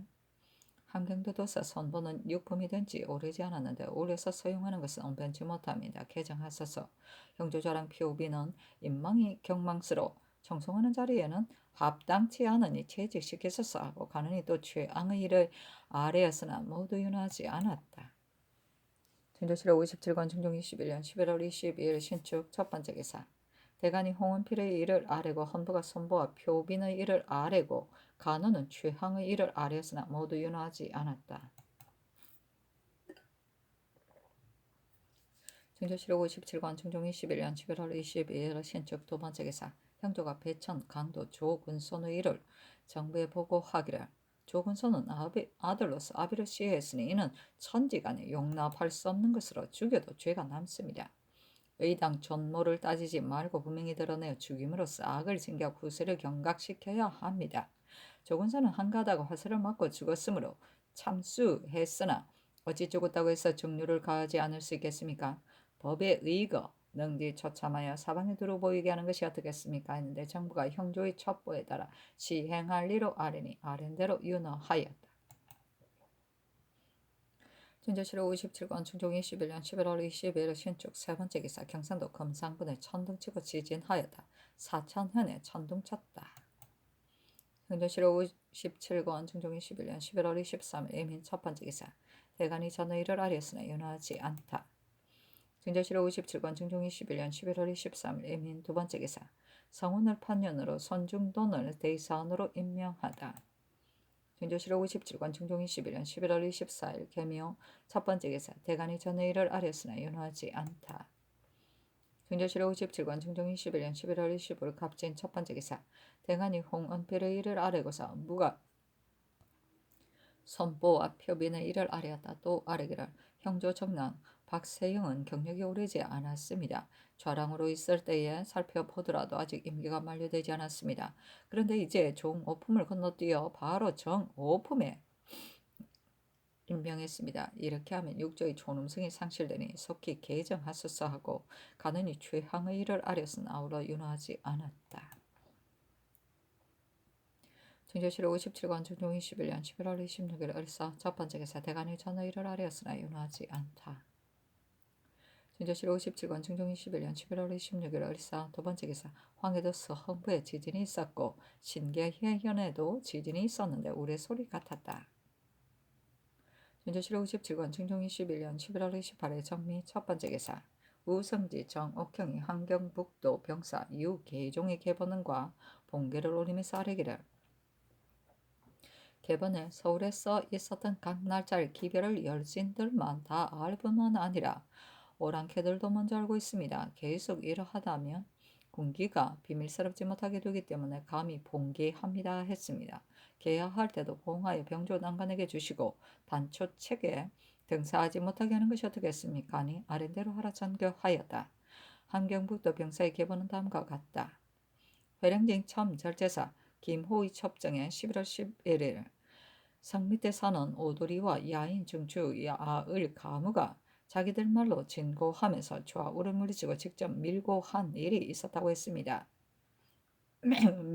함경도도사 선보는 육품이 된 지 오래지 않았는데 올해서 서용하는 것은 언변치 못합니다. 개정하소서. 형조자랑 표비는 인망이 경망스러워 청송하는 자리에는 합당치 않으니 채직시키소서 하고 가느니 또 최앙의 일을 아래였으나 모두 윤하지 않았다. 중조실록 57권 중종 21년 11월 22일 신축 첫 번째 기사 대간이 홍은필의 일을 아래고 헌부가 선보와 표빈의 일을 아래고 간호는 최항의 일을 아래였으나 모두 윤하지 않았다. 중조실록 57권 중종 21년 11월 22일 신축 두 번째 기사 형조가 배천 강도 조근손의 일을 정부에 보고하기를 조근손은 아들로서 아비를 시해했으니 이는 천지간에 용납할 수 없는 것으로 죽여도 죄가 남습니다. 의당 존모를 따지지 말고 분명히 드러내어 죽임으로써 악을 징계하고 후세를 경각시켜야 합니다. 조근선은 한가하다고 화살을 맞고 죽었으므로 참수했으나 어찌 죽었다고 해서 증류를 가하지 않을 수 있겠습니까? 법의 의거 능지 처참하여 사방에 두루 보이게 하는 것이 어떻겠습니까? 했는데 정부가 형조의 첩보에 따라 시행할 리로 아뢰니 아랜대로 윤허하였다. 중조실록 57권 중종 21년 11월 22일 신축 세 번째 기사 경상도 금산군에 천둥치고 지진하였다. 사천현에 천둥쳤다. 중조실록 57권 중종 21년 11월 23일 임인 첫 번째 기사 대간이 전의를 아뢰었으나 윤하지 않다. 중조실록 57권 중종 21년 11월 23일 임인 두 번째 기사 성운을 판년으로 손중돈을 대사원으로 임명하다. 중조실록 57권 중종 21년 11월 24일 계명 첫 번째 기사 대간이 전의를 아뢰었으나 윤하지 않다. 중조실록 57권 중종 21년 11월 25일 갑진 첫 번째 기사 대간이 홍은필의 일을 아뢰고서 무가 선보와 표빈의 일을 아뢰었다. 또 아뢰기를 형조 정랑 박세영은 경력이 오래지 않았습니다. 좌랑으로 있을 때에 살펴보더라도 아직 임기가 만료되지 않았습니다. 그런데 이제 종오품을 건너뛰어 바로 정오품에 임명했습니다. 이렇게 하면 육조의 존엄성이 상실되니 속히 개정하소서 하고 가느니 최항의 일을 아뢰었으나 아우러 윤하지 않았다. 중조실록 57권 중종 21년 11월 26일 을사 첫 번째 기사 대간이 전의 일을 아뢰었으나 윤하지 않다. 중조실록 57권 중종 21년 11월 26일 을사 두 번째 기사 황해도 서흥부에 지진이 있었고 신계현에도 지진이 있었는데 우레소리 같았다. 중조실록 57권 중종 21년 11월 28일 정미 첫 번째 기사 우성지 정옥형이 함경북도 병사 유계종의 계보는과 봉계를 올리면서 아뢰기를 개번에 서울에서 있었던 각 날짜를 기별을 열진들만 다 알 뿐만 아니라 오랑캐들도 먼저 알고 있습니다. 계속 이러하다면 군기가 비밀스럽지 못하게 되기 때문에 감히 봉기합니다 했습니다. 개하할 때도 봉하여 병조 난간에게 주시고 단초책에 등사하지 못하게 하는 것이 어떻겠습니까? 아니 아랜대로 하라 전교하였다. 함경북도 병사의 계보는 다음과 같다. 회령진 첨 절제사 김호의 첩정에 11월 11일 성 밑에 사는 오도리와 야인 중추 야을 가무가 자기들 말로 진고하면서 좌우를 물리치고 직접 밀고 한 일이 있었다고 했습니다.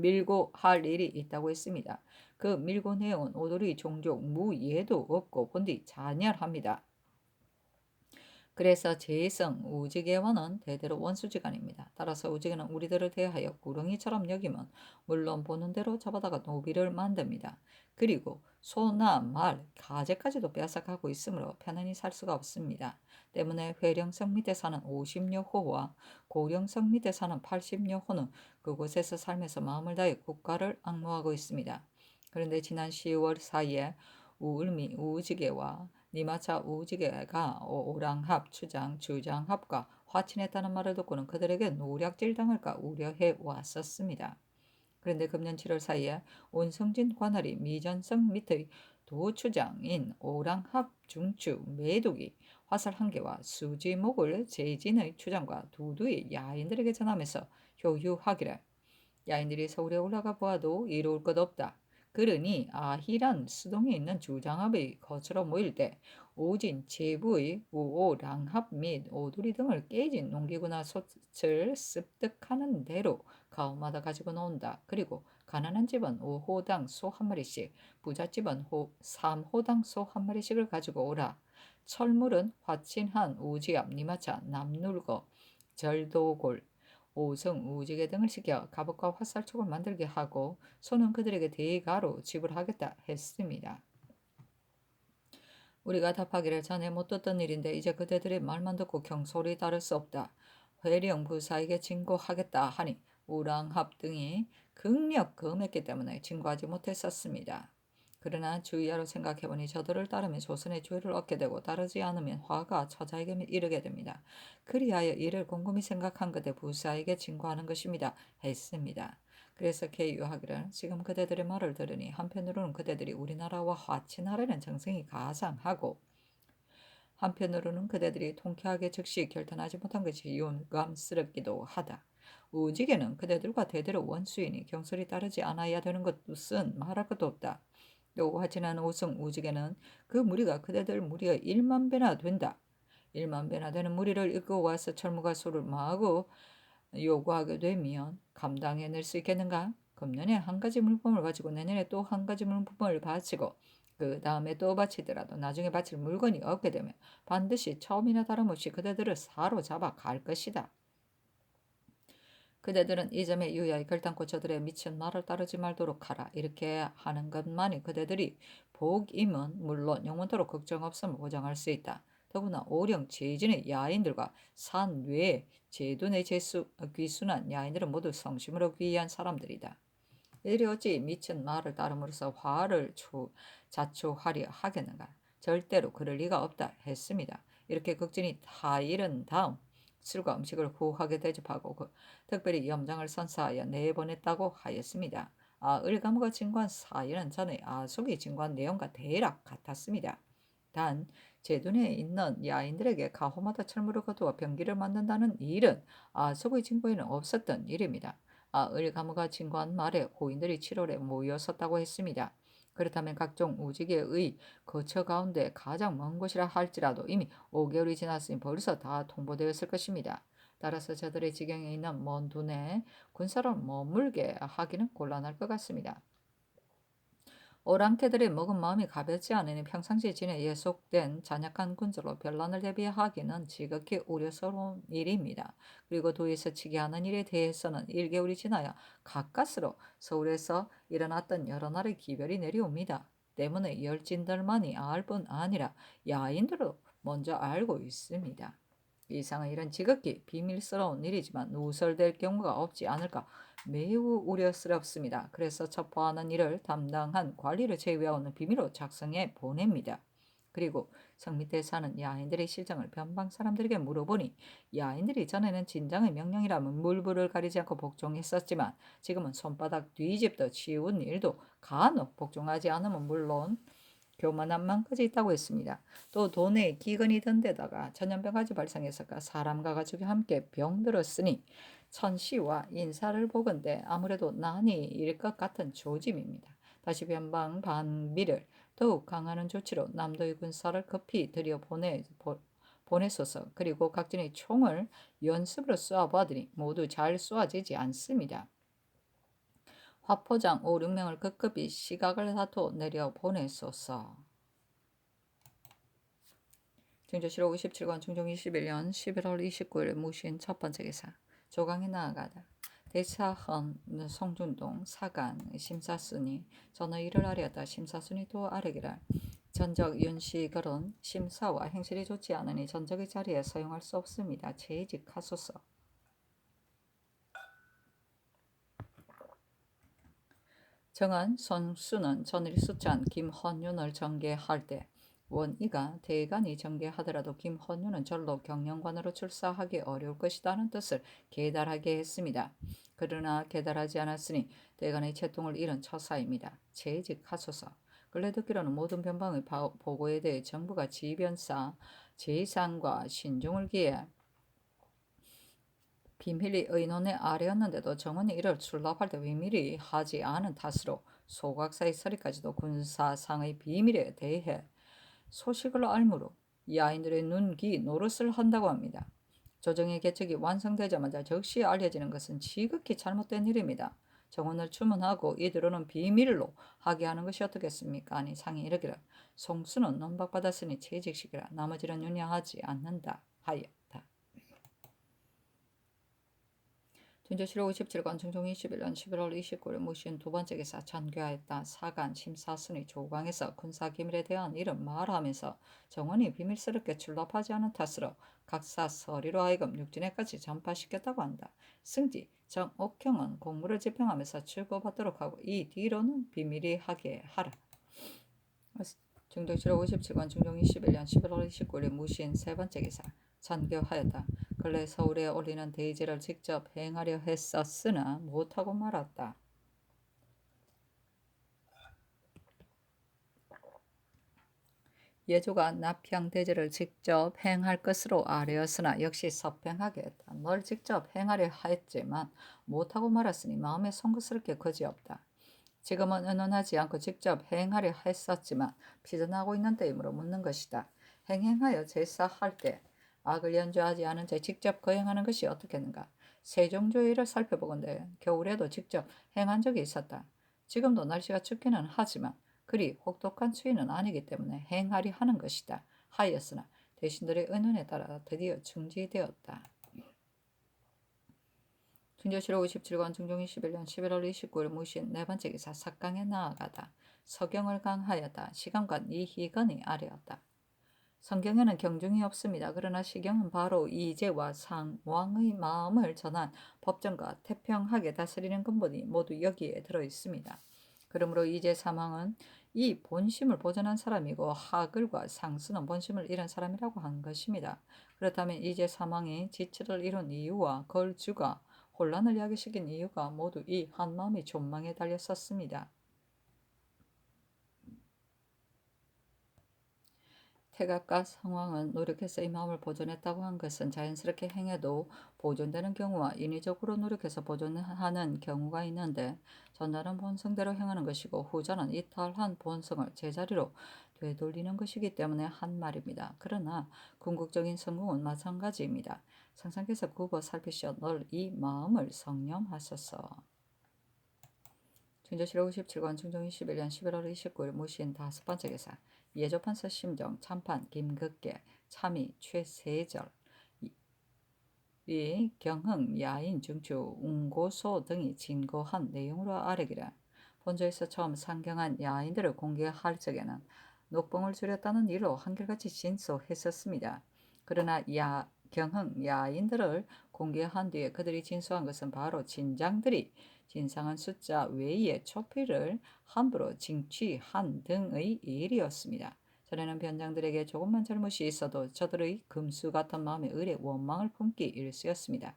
밀고 할 일이 있다고 했습니다. 그 밀고 내용은 오도리 종종 무예도 없고 본디 잔열합니다. 그래서 제성 우지개와는 대대로 원수지간입니다. 따라서 우지개는 우리들을 대하여 구렁이처럼 여기면 물론 보는 대로 잡아다가 노비를 만듭니다. 그리고 소나 말, 가재까지도 빼앗아가고 있으므로 편안히 살 수가 없습니다. 때문에 회령성 밑에 사는 50여 호와 고령성 밑에 사는 80여 호는 그곳에서 살면서 마음을 다해 국가를 앙모하고 있습니다. 그런데 지난 10월 사이에 우을미 우지개와 니마차 우지개가 오랑합 주장합과 화친했다는 말을 듣고는 그들에게 노략질 당할까 우려해 왔었습니다. 그런데 금년 7월 사이에 온성진 관할이 미전성 밑의 도추장인 오랑합 중추 매독이 화살 한 개와 수지목을 제진의 추장과 두두의 야인들에게 전하면서 효유하기를 야인들이 서울에 올라가 보아도 이로울 것 없다. 그러니 아희란 수동에 있는 주장합의 거처로 모일 때 오진 제부의 우오 랑합 및 오두리 등을 깨진 농기구나 솥을 습득하는 대로 가오마다 가지고 나온다. 그리고 가난한 집은 5호당 소 한 마리씩, 부잣집은 3호당 소 한 마리씩을 가지고 오라. 철물은 화친한 우지압 니마차 남눌거 절도골 오성, 우지개 등을 시켜 갑옷과 화살촉을 만들게 하고 소는 그들에게 대가로 지불하겠다 했습니다. 우리가 답하기를 전에 못 듣던 일인데 이제 그대들의 말만 듣고 경솔이 따를 수 없다. 회령 부사에게 진고하겠다 하니 우랑합 등이 극력 금했기 때문에 진고하지 못했었습니다. 그러나 주의하러 생각해보니 저들을 따르면 조선의 죄를 얻게 되고 따르지 않으면 화가 처자에게 이르게 됩니다. 그리하여 이를 곰곰이 생각한 그대 부사에게 진고하는 것입니다. 했습니다. 그래서 계유하기를 지금 그대들의 말을 들으니 한편으로는 그대들이 우리나라와 화친하려는 정성이 가상하고 한편으로는 그대들이 통쾌하게 즉시 결단하지 못한 것이 유감스럽기도 하다. 우지개는 그대들과 대대로 원수이니 경솔이 따르지 않아야 되는 것은 말할 것도 없다. 요구하지는 오성 우직에는 그 무리가 그대들 무리의 1만 배나 된다. 1만 배나 되는 무리를 이끌고 와서 철무가 소를 마구 요구하게 되면 감당해낼 수 있겠는가? 금년에 한 가지 물품을 바치고 내년에 또 한 가지 물품을 바치고 그 다음에 또 바치더라도 나중에 바칠 물건이 없게 되면 반드시 처음이나 다름없이 그대들을 사로잡아 갈 것이다. 그대들은 이 점에 유의하여 결단코 저들의 미친 말을 따르지 말도록 하라. 이렇게 하는 것만이 그대들이 복임은 물론 영원토록 걱정 없음을 보장할 수 있다. 더구나 오령 제진의 야인들과 산 외에 제돈의 귀순한 야인들은 모두 성심으로 귀한 사람들이다. 이들이 어찌 미친 말을 따름으로써 화를 자초하려 하겠는가? 절대로 그럴 리가 없다 했습니다. 이렇게 극진이 다 이른 다음 술과 음식을 후하게 대접하고 특별히 염장을 선사하여 내보냈다고 하였습니다. 을가무가 진관 사연은 전에 아속이 진관 내용과 대략 같았습니다. 단 제 눈에 있는 야인들에게 가호마다 철물을 거두어 병기를 만든다는 일은 아속의 진고에는 없었던 일입니다. 을가무가 진고한 말에 호인들이 7월에 모였었다고 했습니다. 그렇다면 각종 우지개의 거처 가운데 가장 먼 곳이라 할지라도 이미 5개월이 지났으니 벌써 다 통보되었을 것입니다. 따라서 저들의 지경에 있는 먼 둔에 군사를 머물게 하기는 곤란할 것 같습니다. 오랑캐들이 먹은 마음이 가볍지 않으니 평상시 지내 예속된 잔약한 군주로 변란을 대비하기는 지극히 우려스러운 일입니다. 그리고 도에서 치기하는 일에 대해서는 1개월이 지나야 가까스로 서울에서 일어났던 여러 날의 기별이 내려옵니다. 때문에 열진들만이 알 뿐 아니라 야인들도 먼저 알고 있습니다. 이상은 이런 지극히 비밀스러운 일이지만 누설될 경우가 없지 않을까 매우 우려스럽습니다. 그래서 첩보하는 일을 담당한 관리를 제외하고는 비밀로 작성해 보냅니다. 그리고 성 밑에 사는 야인들의 실정을 변방 사람들에게 물어보니 야인들이 전에는 진장의 명령이라면 물불을 가리지 않고 복종했었지만 지금은 손바닥 뒤집도 치운 일도 간혹 복종하지 않으면 물론 교만한 만까지 있다고 했습니다. 또 돈에 기근이 든 데다가 전염병까지 발생했을까 사람과 가족이 함께 병들었으니 천시와 인사를 보건대 아무래도 난이 일 것 같은 조짐입니다. 다시 변방 반비를 더욱 강화하는 조치로 남도의 군사를 급히 보내소서. 그리고 각진의 총을 연습으로 쏘아보았더니 모두 잘 쏘아지지 않습니다. 화포장 5, 6명을 급급히 시각을 다투어 내려 보내소서. 증조실록 57권 중종 21년 11월 29일 무신 첫 번째 기사. 조강에 나아가다. 대사헌 송준동 사간 심사순이 전의 일을 아뢰었다. 심사순이 또 아뢰기를 전적 윤씨걸은 심사와 행실이 좋지 않으니 전적의 자리에 사용할 수 없습니다. 재직하소서. 정한 선수는 전일 수찬 김헌윤을 전개할 때 원이가 대간이 전개하더라도 김헌유는 절로 경영관으로 출사하기 어려울 것이다는 뜻을 계달하게 했습니다. 그러나 계달하지 않았으니 대간의 채통을 잃은 처사입니다. 재직하소서. 근래 듣기로는 모든 변방의 보고에 대해 정부가 지변사 제상과 신중을 기해 비밀리 의논에 아뢰었는데도 정원이 이를 출납할 때 비밀이 하지 않은 탓으로 소각사의 서리까지도 군사상의 비밀에 대해 소식을 알므로 야인들의 눈기 노릇을 한다고 합니다. 조정의 계책이 완성되자마자 즉시 알려지는 것은 지극히 잘못된 일입니다. 정원을 추문하고 이들은 비밀로 하게 하는 것이 어떻겠습니까? 아니 상이 이르기를 송수는 논박받았으니 채직시키라. 나머지는 윤양하지 않는다 하였다. 춘조실록 57권 중종 21년 11월 29일 무신 두 번째 기사 전교하였다. 사간 심사순이 조강에서 군사기밀에 대한 일은 말하면서 정원이 비밀스럽게 출납하지 않은 탓으로 각사 서리로 하여금 육진에까지 전파시켰다고 한다. 승지 정옥형은 공무를 집행하면서 출고받도록 하고 이 뒤로는 비밀이 하게 하라. 중종실록 57권 중종 21년 11월 29일 무신 세 번째 기사 전교하였다. 근래 서울에 올리는 대지를 직접 행하려 했었으나 못하고 말았다. 예조가 납향 대지를 직접 행할 것으로 아뢰었으나 역시 섭행하게 했다. 널 직접 행하려 하였지만 못하고 말았으니 마음에 송구스럽게 거지없다. 지금은 의논하지 않고 직접 행하려 했었지만 피전하고 있는 때이므로 묻는 것이다. 행행하여 제사할 때 악을 연주하지 않은 채 직접 거행하는 것이 어떻겠는가? 세종조의 일을 살펴보건대 겨울에도 직접 행한 적이 있었다. 지금도 날씨가 춥기는 하지만 그리 혹독한 추위는 아니기 때문에 행하리 하는 것이다. 하였으나 대신들의 의논에 따라 드디어 중지되었다. 춘조실록 57권 중종 21년 11월 29일 무신 네 번째 기사 삭강에 나아가다. 서경을 강하였다. 시강관 이희건이 아뢰었다. 성경에는 경중이 없습니다. 그러나 시경은 바로 이재와 상왕의 마음을 전한 법정과 태평하게 다스리는 근본이 모두 여기에 들어 있습니다. 그러므로 이재 사망은 이 본심을 보존한 사람이고 하글과 상수는 본심을 잃은 사람이라고 한 것입니다. 그렇다면 이재 사망이 지체를 이룬 이유와 걸주가 혼란을 야기시킨 이유가 모두 이 한마음의 존망에 달렸었습니다. 태각과 상황은 노력해서 이 마음을 보존했다고 한 것은 자연스럽게 행해도 보존되는 경우와 인위적으로 노력해서 보존하는 경우가 있는데 전자는 본성대로 행하는 것이고 후자는 이탈한 본성을 제자리로 되돌리는 것이기 때문에 한 말입니다. 그러나 궁극적인 성공은 마찬가지입니다. 상상께서 굽어 살피시어 널 이 마음을 성념하소서. 춘조실록 57권 중종 21년 11월 29일 무신 다섯 번째 기사 예조판서 심정 참판 김극계 참의 최세절 이 경흥 야인 중추 웅고소 등이 진고한 내용으로 아뢰기를 본조에서 처음 상경한 야인들을 공개할 적에는 녹봉을 줄였다는 이유로 한결같이 진소했었습니다. 그러나 경흥 야인들을 공개한 뒤에 그들이 진소한 것은 바로 진장들이 진상한 숫자 외에 초필을 함부로 징취한 등의 일이었습니다. 전에는 변장들에게 조금만 잘못이 있어도 저들의 금수 같은 마음에 의례 원망을 품기 일쑤였습니다.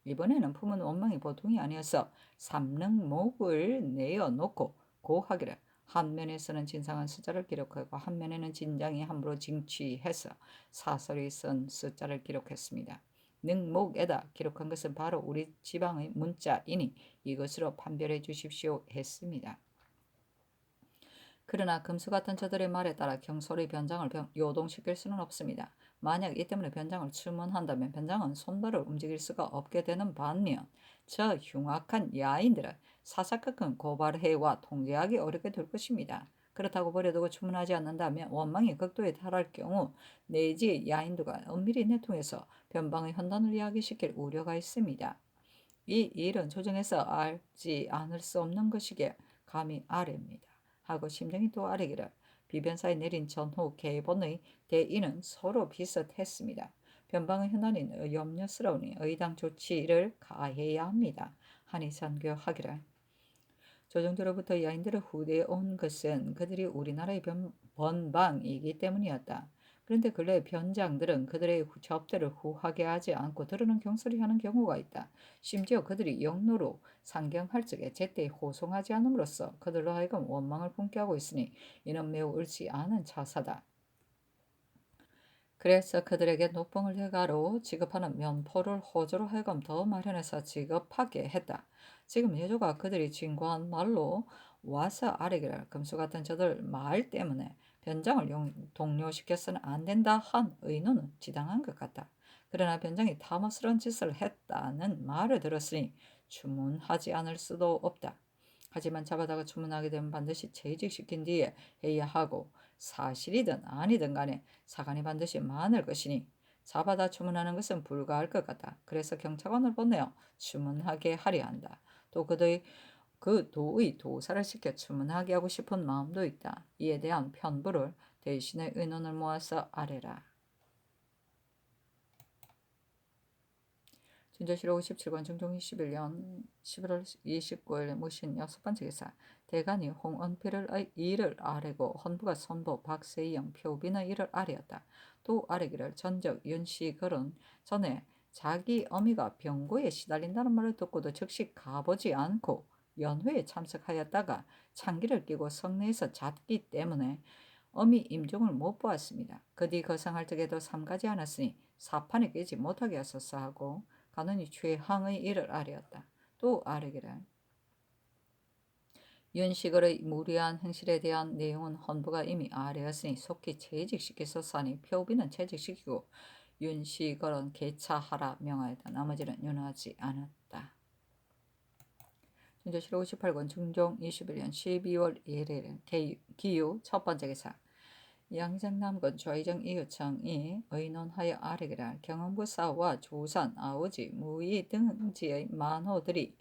이번에는 품은 원망이 보통이 아니어서 삼릉목을 내어놓고 고하기를 한 면에서는 진상한 숫자를 기록하고 한 면에는 진장이 함부로 징취해서 사설이 쓴 숫자를 기록했습니다. 능목에다 기록한 것은 바로 우리 지방의 문자이니 이것으로 판별해 주십시오 했습니다. 그러나 금수 같은 저들의 말에 따라 경솔의 변장을 요동시킬 수는 없습니다. 만약 이 때문에 변장을 추문한다면 변장은 손발을 움직일 수가 없게 되는 반면 저 흉악한 야인들은 사사건건 고발해와 통제하기 어렵게 될 것입니다. 그렇다고 버려두고 추문하지 않는다면 원망이 극도에 달할 경우 내지 야인들과 은밀히 내통해서 변방의 현단을 이야기시킬 우려가 있습니다. 이 일은 조정에서 알지 않을 수 없는 것이기에 감히 아뢰입니다. 하고 심정이 또 아뢰기를 비변사에 내린 전후 계본의 대의는 서로 비슷했습니다. 변방의 현안인 염려스러우니 의당 조치를 가해야 합니다. 하니 선교하기를 조정조로부터 야인들을 후대에 온 것은 그들이 우리나라의 번방이기 때문이었다. 그런데 근래 변장들은 그들의 접대를 후하게 하지 않고 드러는 경솔히 하는 경우가 있다. 심지어 그들이 영로로 상경할 적에 제때 호송하지 않음으로써 그들로 하여금 원망을 품게 하고 있으니 이는 매우 옳지 않은 차사다. 그래서 그들에게 노봉을 대가로 지급하는 면포를 호조로 하여금 더 마련해서 지급하게 했다. 지금 예조가 그들이 진고한 말로 와서 아래기를 금수 같은 저들 말 때문에 변장을 동료시켜서는 안 된다 한 의논은 지당한 것 같다. 그러나 변장이 탐스러운 짓을 했다는 말을 들었으니 주문하지 않을 수도 없다. 하지만 잡아다가 주문하게 되면 반드시 재직시킨 뒤에 해야 하고 사실이든 아니든 간에 사관이 반드시 많을 것이니 잡아다 주문하는 것은 불가할 것 같다. 그래서 경찰관을 보내어 주문하게 하려 한다. 또 그 도의 도사를 시켜 주문하게 하고 싶은 마음도 있다. 이에 대한 편부를 대신의 의논을 모아서 아래라. 진조실록 57권 중종 21년 11월 29일 모신 6번째 기사 대간이 홍은필의 이를 아래고 헌부가 선보 박세영 표빈의 이를 아래였다. 또 아래기를 전적 윤씨걸은 전에 자기 어미가 병고에 시달린다는 말을 듣고도 즉시 가보지 않고 연회에 참석하였다가 창기를 끼고 성내에서 잤기 때문에 어미 임종을 못 보았습니다. 그 뒤 거상할 적에도 삼가지 않았으니 사판에 끼지 못하게 하소서 하고 가느니 최항의 일을 아뢰었다. 또 아뢰기를 윤식의 무리한 행실에 대한 내용은 헌부가 이미 아뢰었으니 속히 재직시키소서 하니 표비는 재직시키고 윤식은 개차하라 명하였다. 나머지는 윤하지 않았다. 진조실록 58권 중종 21년 12월 1일 기유 첫 번째 기사 양정남군 좌의정 이유청이 의논하여 아뢰기를 경험부사와 조선, 아오지, 무의 등지의 만호들이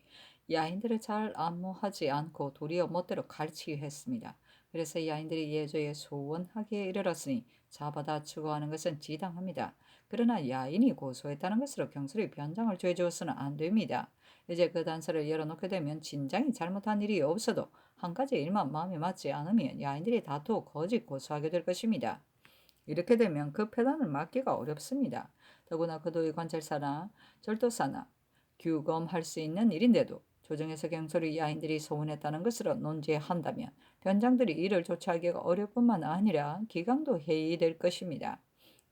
야인들을 잘 안모하지 않고 도리어 멋대로 가르치려 했습니다. 그래서 야인들이 예조에 소원하기에 이르렀으니 잡아다 추구하는 것은 지당합니다. 그러나 야인이 고소했다는 것으로 경솔히 변장을 죄주어서는 안 됩니다. 이제 그 단서를 열어놓게 되면 진장이 잘못한 일이 없어도 한 가지 일만 마음에 맞지 않으면 야인들이 다투어 거짓 고소하게 될 것입니다. 이렇게 되면 그 패단을 막기가 어렵습니다. 더구나 그도의 관찰사나 절도사나 규검할 수 있는 일인데도 조정에서 경솔이 야인들이 소원했다는 것으로 논지한다면 변장들이 이를 조치하기가 어려울 뿐만 아니라 기강도 해이될 것입니다.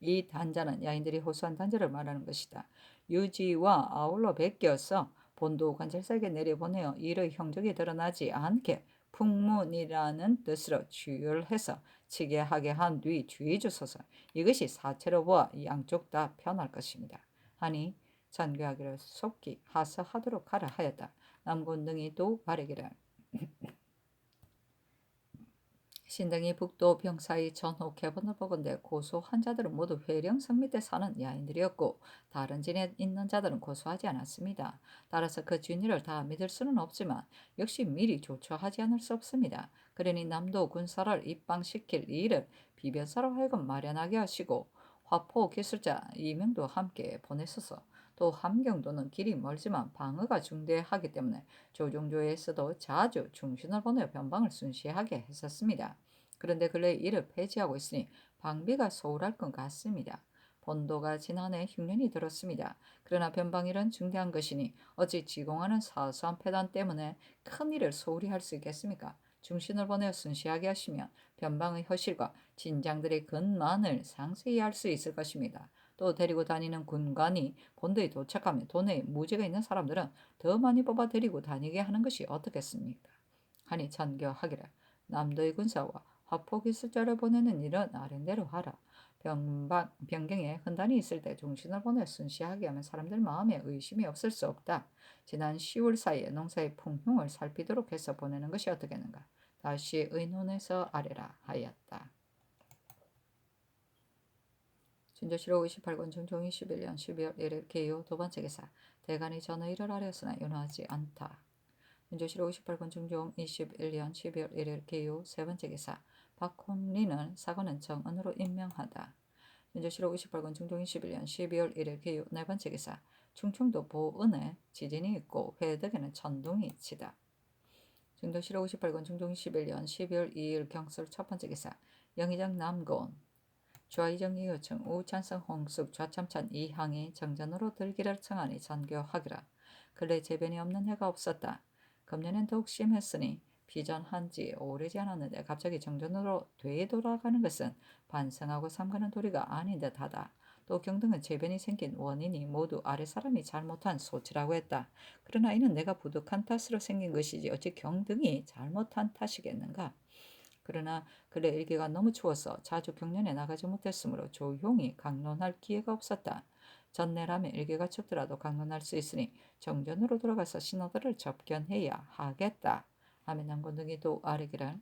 이 단자는 야인들이 호소한 단자를 말하는 것이다. 유지와 아울러 베껴서 본도 관찰사에게 내려보내어 이의 형적이 드러나지 않게 풍문이라는 뜻으로 주율해서 치게하게 한 뒤 주의 주소서. 이것이 사체로 보아 양쪽 다 편할 것입니다. 하니 전교하기를 속히 하서하도록 하라 하였다. 남군 등이 또 바르기를 신등이 북도 병사의 전후 개본을 보건대 고소한 자들은 모두 회령성 밑에 사는 야인들이었고 다른 진에 있는 자들은 고소하지 않았습니다. 따라서 그 진위를 다 믿을 수는 없지만 역시 미리 조처하지 않을 수 없습니다. 그러니 남도 군사를 입방시킬 일을 비변사로 하여금 마련하게 하시고 화포 기술자 2명도 함께 보내소서. 또 함경도는 길이 멀지만 방어가 중대하기 때문에 조종조에서도 자주 중신을 보내 변방을 순시하게 했었습니다. 그런데 근래 이를 폐지하고 있으니 방비가 소홀할 것 같습니다. 본도가 지난해 흉년이 들었습니다. 그러나 변방일은 중대한 것이니 어찌 지공하는 사소한 폐단 때문에 큰 일을 소홀히 할 수 있겠습니까? 중신을 보내어 순시하게 하시면 변방의 허실과 진장들의 근만을 상세히 알 수 있을 것입니다. 또 데리고 다니는 군관이 본도에 도착하면 돈에 무지가 있는 사람들은 더 많이 뽑아 데리고 다니게 하는 것이 어떻겠습니까? 하니 전교하기를 남도의 군사와 화포기술자를 보내는 일은 아랜대로 하라. 변경에 흔단이 있을 때 종신을 보내 순시하게 하면 사람들 마음에 의심이 없을 수 없다. 지난 10월 사이에 농사의 풍흉을 살피도록 해서 보내는 것이 어떻겠는가. 다시 의논해서 아래라 하였다. 진조실록 58권 중종 21년 12월 1일 개요 두 번째 기사 대간이 전의를 아뢰었으나 윤하지 않다. 진조실록 58권 중종 21년 12월 1일 개요 세 번째 기사 박홍리는 사관은 정은으로 임명하다. 진조실록 58권 중종 21년 12월 1일 개요 네 번째 기사 충청도 보은에 지진이 있고 회덕에는 천둥이 치다. 중도 7호 58건 중종 11년 12월 2일 경술 첫 번째 기사 영의정 남곤 좌의정 이유청 우찬성 홍숙 좌참찬 이항이 정전으로 들기를 청하니 전교하기라. 근래 재변이 없는 해가 없었다. 금년엔 더욱 심했으니 비전한 지 오래지 않았는데 갑자기 정전으로 되돌아가는 것은 반성하고 삼가는 도리가 아닌 듯하다. 또 경등은 재변이 생긴 원인이 모두 아랫사람이 잘못한 소치라고 했다. 그러나 이는 내가 부득한 탓으로 생긴 것이지 어찌 경등이 잘못한 탓이겠는가. 그러나 근래 일기가 너무 추워서 자주 경련에 나가지 못했으므로 조용히 강론할 기회가 없었다. 전내라면 일기가 춥더라도 강론할 수 있으니 정전으로 돌아가서 신호들을 접견해야 하겠다 하며 남건등이 또 아뢰기를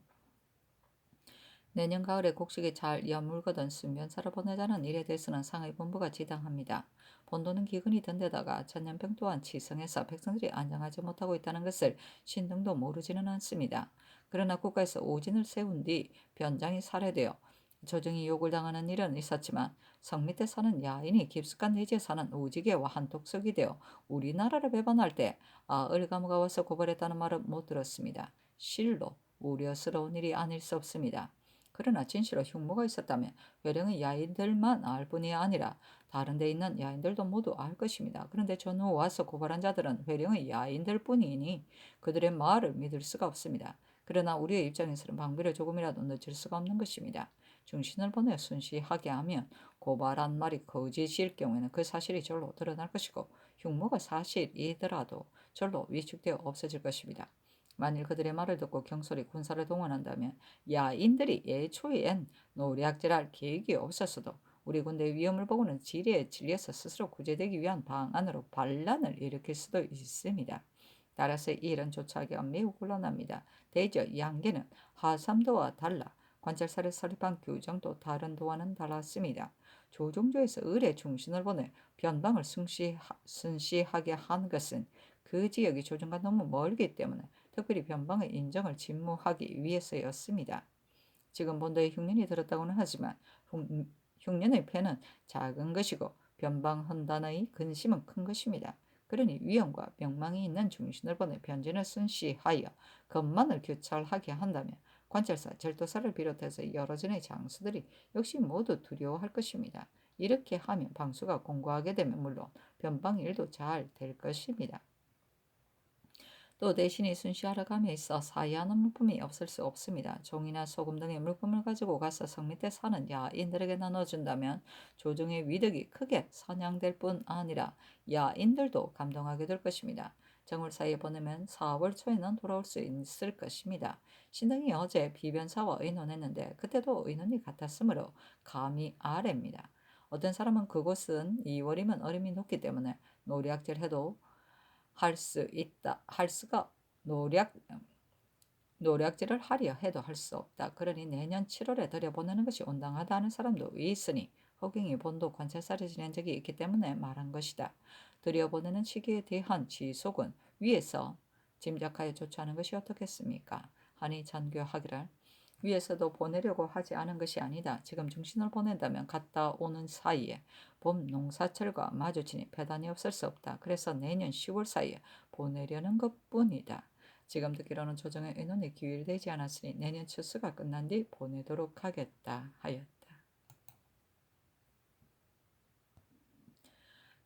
내년 가을에 곡식이 잘 여물거든 순변사를 보내자는 일에 대해서는 상의 본부가 지당합니다. 본도는 기근이 든 데다가 전염병 또한 치성해서 백성들이 안정하지 못하고 있다는 것을 신등도 모르지는 않습니다. 그러나 국가에서 오진을 세운 뒤 변장이 살해되어 조정이 욕을 당하는 일은 있었지만 성 밑에 사는 야인이 깊숙한 내지에 사는 오지게와 한톡속이 되어 우리나라를 배반할 때 을가무가 와서 고발했다는 말은 못 들었습니다. 실로 우려스러운 일이 아닐 수 없습니다. 그러나 진실로 흉모가 있었다면 회령의 야인들만 알 뿐이 아니라 다른 데 있는 야인들도 모두 알 것입니다. 그런데 전후 와서 고발한 자들은 회령의 야인들 뿐이니 그들의 말을 믿을 수가 없습니다. 그러나 우리의 입장에서는 방비를 조금이라도 늦출 수가 없는 것입니다. 중신을 보내 순시하게 하면 고발한 말이 거짓일 경우에는 그 사실이 절로 드러날 것이고 흉모가 사실이더라도 절로 위축되어 없어질 것입니다. 만일 그들의 말을 듣고 경솔이 군사를 동원한다면 야인들이 예초엔 노략질할 계획이 없었어도 우리 군대의 위험을 보고는 지리에 질려서 스스로 구제되기 위한 방안으로 반란을 일으킬 수도 있습니다. 따라서 이 일은 조처하기가 매우 곤란합니다. 대저 양계는 하삼도와 달라 관찰사를 설립한 규정도 다른 도와는 달랐습니다. 조종조에서 을의 중신을 보내 변방을 순시하게 한 것은 그 지역이 조정과 너무 멀기 때문에 특별히 변방의 인정을 직무하기 위해서였습니다. 지금 본도에 흉년이 들었다고는 하지만 흉년의 패는 작은 것이고 변방헌단의 근심은 큰 것입니다. 그러니 위험과 명망이 있는 중신을 보내 변진을 순시하여 것만을 교찰하게 한다면 관찰사, 절도사를 비롯해서 여러 전의 장수들이 역시 모두 두려워할 것입니다. 이렇게 하면 방수가 공고하게 되면 물론 변방 일도 잘 될 것입니다. 또 대신에 순시하러 감에 있어 사이하는 물품이 없을 수 없습니다. 종이나 소금 등의 물품을 가지고 가서 성 밑에 사는 야인들에게 나눠준다면 조정의 위덕이 크게 선양될 뿐 아니라 야인들도 감동하게 될 것입니다. 정월 사이에 보내면 4월 초에는 돌아올 수 있을 것입니다. 신당이 어제 비변사와 의논했는데 그때도 의논이 같았으므로 감이 아래입니다. 어떤 사람은 그곳은 2월이면 얼음이 녹기 때문에 노략질해도 할 수 있다. 할 수가 노략질을 하려 해도 할 수 없다. 그러니 내년 7월에 들여보내는 것이 온당하다는 사람도 있으니 허경이 본도 관찰사를 지낸 적이 있기 때문에 말한 것이다. 들여보내는 시기에 대한 지속은 위에서 짐작하여 조처하는 것이 어떻겠습니까? 하니 전교하기를 위에서도 보내려고 하지 않은 것이 아니다. 지금 중신을 보낸다면 갔다 오는 사이에 봄 농사철과 마주치니 배단이 없을 수 없다. 그래서 내년 10월 사이에 보내려는 것뿐이다. 지금 듣기로는 조정의 의논이 기일되지 않았으니 내년 추수가 끝난 뒤 보내도록 하겠다 하였다.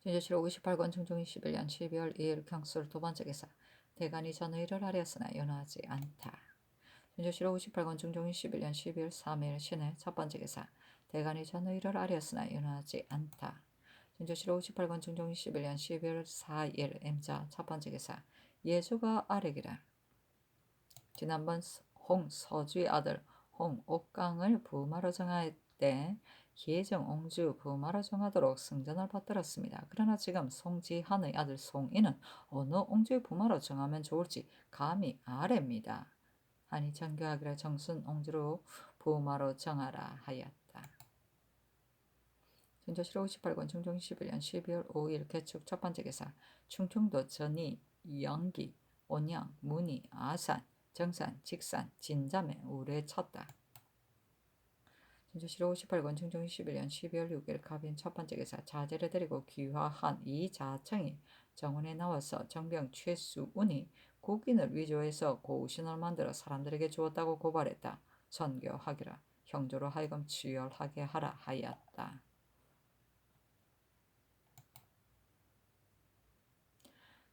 진조실 58권 중종 21년 12월 2일 경술 두 번째 기사 대간이 전의를 하렸으나 연하지 않다. 진조실 58권 중종 21년 12월 3일 신의 첫 번째 기사 대간이 전의를 하렸으나 연하지 않다. 진조실 58권 중종 21년 12월 4일 M자 첫 번째 기사 예수가 아뢰기를 지난번 홍서주의 아들 홍옥강을 부마로 정할 때 기해정 옹주 부마로 정하도록 승전을 받들었습니다. 그러나 지금 송지한의 아들 송인은 어느 옹주의 부마로 정하면 좋을지 감이 아래입니다. 하니 정교하기를 정순 옹주로 부마로 정하라 하였다. 진조실 58권 중종 11년 12월 5일 개축 첫 번째 기사 충청도 전이, 영기, 온양, 문의, 아산, 정산, 직산, 진잠에 우레 쳤다. 진조실 58권 중종 11년 12월 6일 갑인 첫 번째 기사 자제를 데리고 귀화한 이 자청이 정원에 나와서 정병 최수운이 국인을 위조해서 고우신을 만들어 사람들에게 주었다고 고발했다. 전교하기라. 형조로 하여금 치열하게 하라 하였다.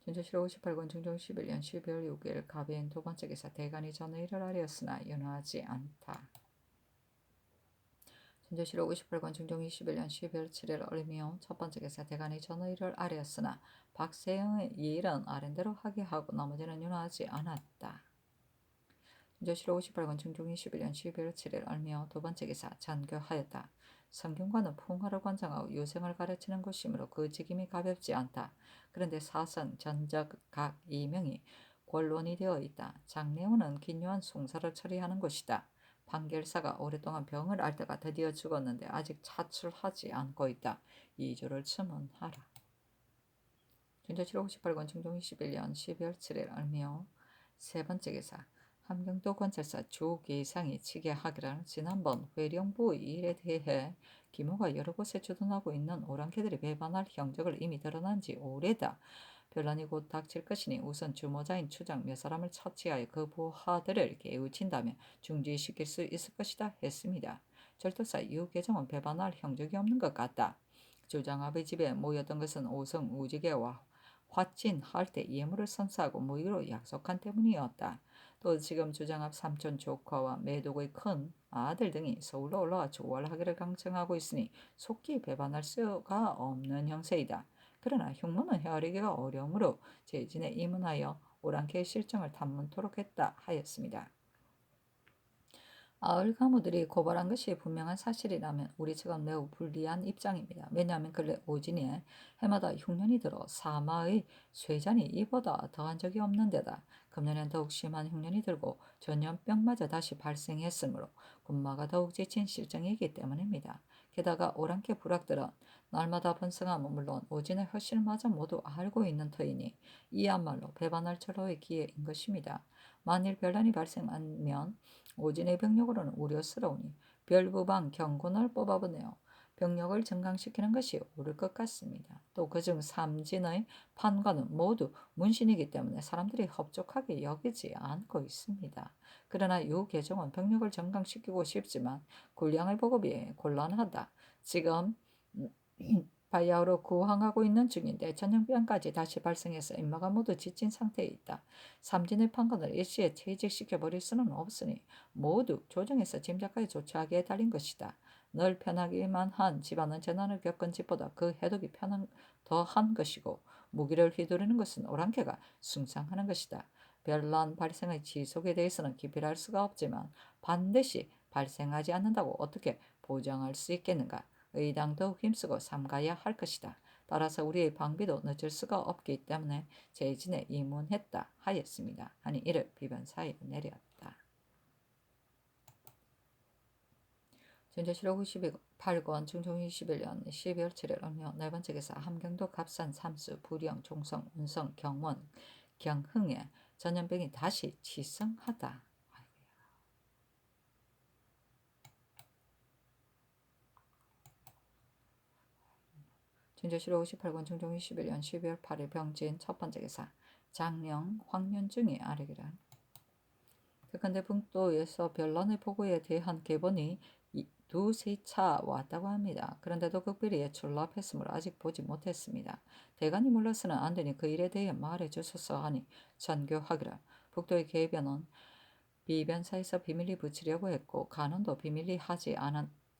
준조실록 58권 중종 11년 12월 6일 가비인 두 번째 기사 대간이 전의를 아뢰었으나 연호하지 않다. 준조실록 58권 중종 21년 12월 7일 을미호 첫 번째 기사 대간이 전의를 아뢰었으나 박세영의 일은 아랜대로 하게 하고 나머지는 연호하지 않았다. 준조실록 58권 중종 21년 12월 7일 을미호 두 번째 기사 전교하였다. 성균관은 풍화를 관장하고 유생을 가르치는 곳이므로 그 직임이 가볍지 않다. 그런데 사선, 전적, 각 이명이 권론이 되어 있다. 장례원은 기묘한 숭사를 처리하는 곳이다. 판결사가 오랫동안 병을 앓다가 드디어 죽었는데 아직 차출하지 않고 있다. 이조를 첨언하라. 준조실록 58권 중종 21년 12월 7일 을미호 세 번째 기사 함경도 관찰사 주기상이 취계하기를 지난번 회령부 일에 대해 기모가 여러 곳에 주둔하고 있는 오랑캐들이 배반할 형적을 이미 드러난 지 오래다. 변란이 곧 닥칠 것이니 우선 주모자인 추장 몇 사람을 처치하여 그 부하들을 깨우친다면 중지시킬 수 있을 것이다 했습니다. 절도사 유계정은 배반할 형적이 없는 것 같다. 주장아버지 집에 모였던 것은 오성 우지개와 화친할 때 예물을 선사하고 무기로 약속한 때문이었다. 또 지금 주장앞 삼촌 조카와 매독의 큰 아들 등이 서울로 올라와 조활하기를 강청하고 있으니 속기 배반할 수가 없는 형세이다. 그러나 흉모는 헤아리기가 어려우므로 제진에 입문하여 오랑캐의 실정을 탐문토록 했다 하였습니다. 아을 가무들이 고발한 것이 분명한 사실이라면 우리 측은 매우 불리한 입장입니다. 왜냐하면 근래 오진이에 해마다 흉년이 들어 사마의 쇠잔이 이보다 더한 적이 없는 데다 금년엔 더욱 심한 흉년이 들고 전염병마저 다시 발생했으므로 군마가 더욱 지친 실정이기 때문입니다. 게다가 오랑캐 부락들은 날마다 번성함은 물론 오진의 허실마저 모두 알고 있는 터이니 이야말로 배반할 철로의 기회인 것입니다. 만일 변란이 발생하면 오진의 병력으로는 우려스러우니 별부방 경군을 뽑아보내어 병력을 증강시키는 것이 옳을 것 같습니다. 또 그중 삼진의 판관은 모두 문신이기 때문에 사람들이 흡족하게 여기지 않고 있습니다. 그러나 유계종은 병력을 증강시키고 싶지만 군량의 보급이 곤란하다. 지금 바야흐로 구항하고 있는 중인데 전염병까지 다시 발생해서 인마가 모두 지친 상태에 있다. 삼진의 판관을 일시에 퇴직시켜버릴 수는 없으니 모두 조정해서 짐작하여 조처하기에 달린 것이다. 늘 편하기만 한 집안은 재난을 겪은 집보다 그 해독이 더한 것이고 무기를 휘두르는 것은 오랑캐가 숭상하는 것이다. 변란 발생의 지속에 대해서는 기필할 수가 없지만 반드시 발생하지 않는다고 어떻게 보장할 수 있겠는가? 의당 더욱 힘쓰고 삼가야 할 것이다. 따라서 우리의 방비도 늦을 수가 없기 때문에 제진에 입문했다 하였습니다. 하니 이를 비변사에 내렸다. 준조실록 58권 중종 21년 12월 7일 을미호 네 번째 기사 함경도 갑산 삼수 부령 종성 운성 경원 경흥에 전염병이 다시 치성하다. 준조실록 58권 중종 21년 12월 8일 병진 첫 번째 기사 장령 황년중이 아뢰기를 그런데 북도에서 변란의 보고에 대한 계본이 두세 차 왔다고 합니다. 그런데도 극비리에 출납했으므로 아직 보지 못했습니다. 대간이 몰라서는 안 되니 그 일에 대해 말해 주소서 하니 전교하기를 북도의 계변은 비변사에서 비밀리 붙이려고 했고 간원도 비밀리 하지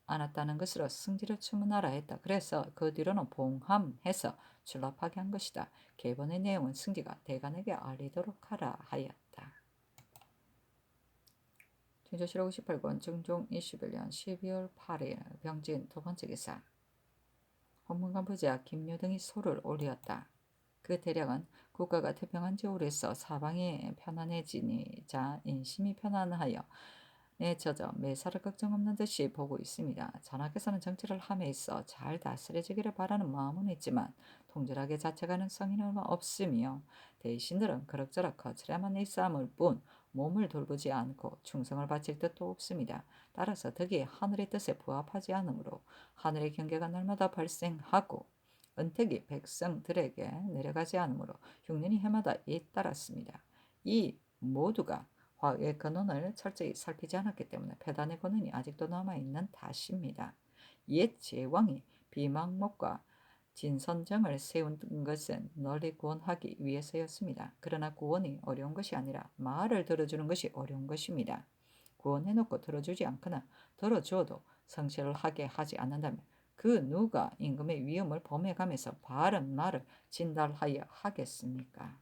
않았다는 것으로 승지를 추문하라 했다. 그래서 그 뒤로는 봉함해서 출납하게 한 것이다. 계본의 내용은 승지가 대간에게 알리도록 하라 하였다. 준조실록 58권 중종 21년 12월 8일 병진 두 번째 기사 헌문관 부자 김유 등이 소를 올렸다. 그 대략은 국가가 태평한 지 오래서 사방이 편안해지니자 인심이 편안하여 젖어 매사를 걱정 없는 듯이 보고 있습니다. 전하께서는 정치를 함에 있어 잘 다스려지기를 바라는 마음은 있지만 통절하게 자책하는 성의는 없으며 대신들은 그럭저럭 거칠야만 일삼을 뿐 몸을 돌보지 않고 충성을 바칠 뜻도 없습니다. 따라서 덕이 하늘의 뜻에 부합하지 않으므로 하늘의 경계가 날마다 발생하고 은택이 백성들에게 내려가지 않으므로 흉년이 해마다 잇따랐습니다. 이 모두가 화의 근원을 철저히 살피지 않았기 때문에 폐단의 근원이 아직도 남아있는 탓입니다. 옛 제왕이 비망목과 진선정을 세운 것은 널리 구원하기 위해서였습니다. 그러나 구원이 어려운 것이 아니라 말을 들어주는 것이 어려운 것입니다. 구원해놓고 들어주지 않거나 들어줘도 성실을 하게 하지 않는다면 그 누가 임금의 위엄을 범해가면서 바른 말을 진달하여 하겠습니까?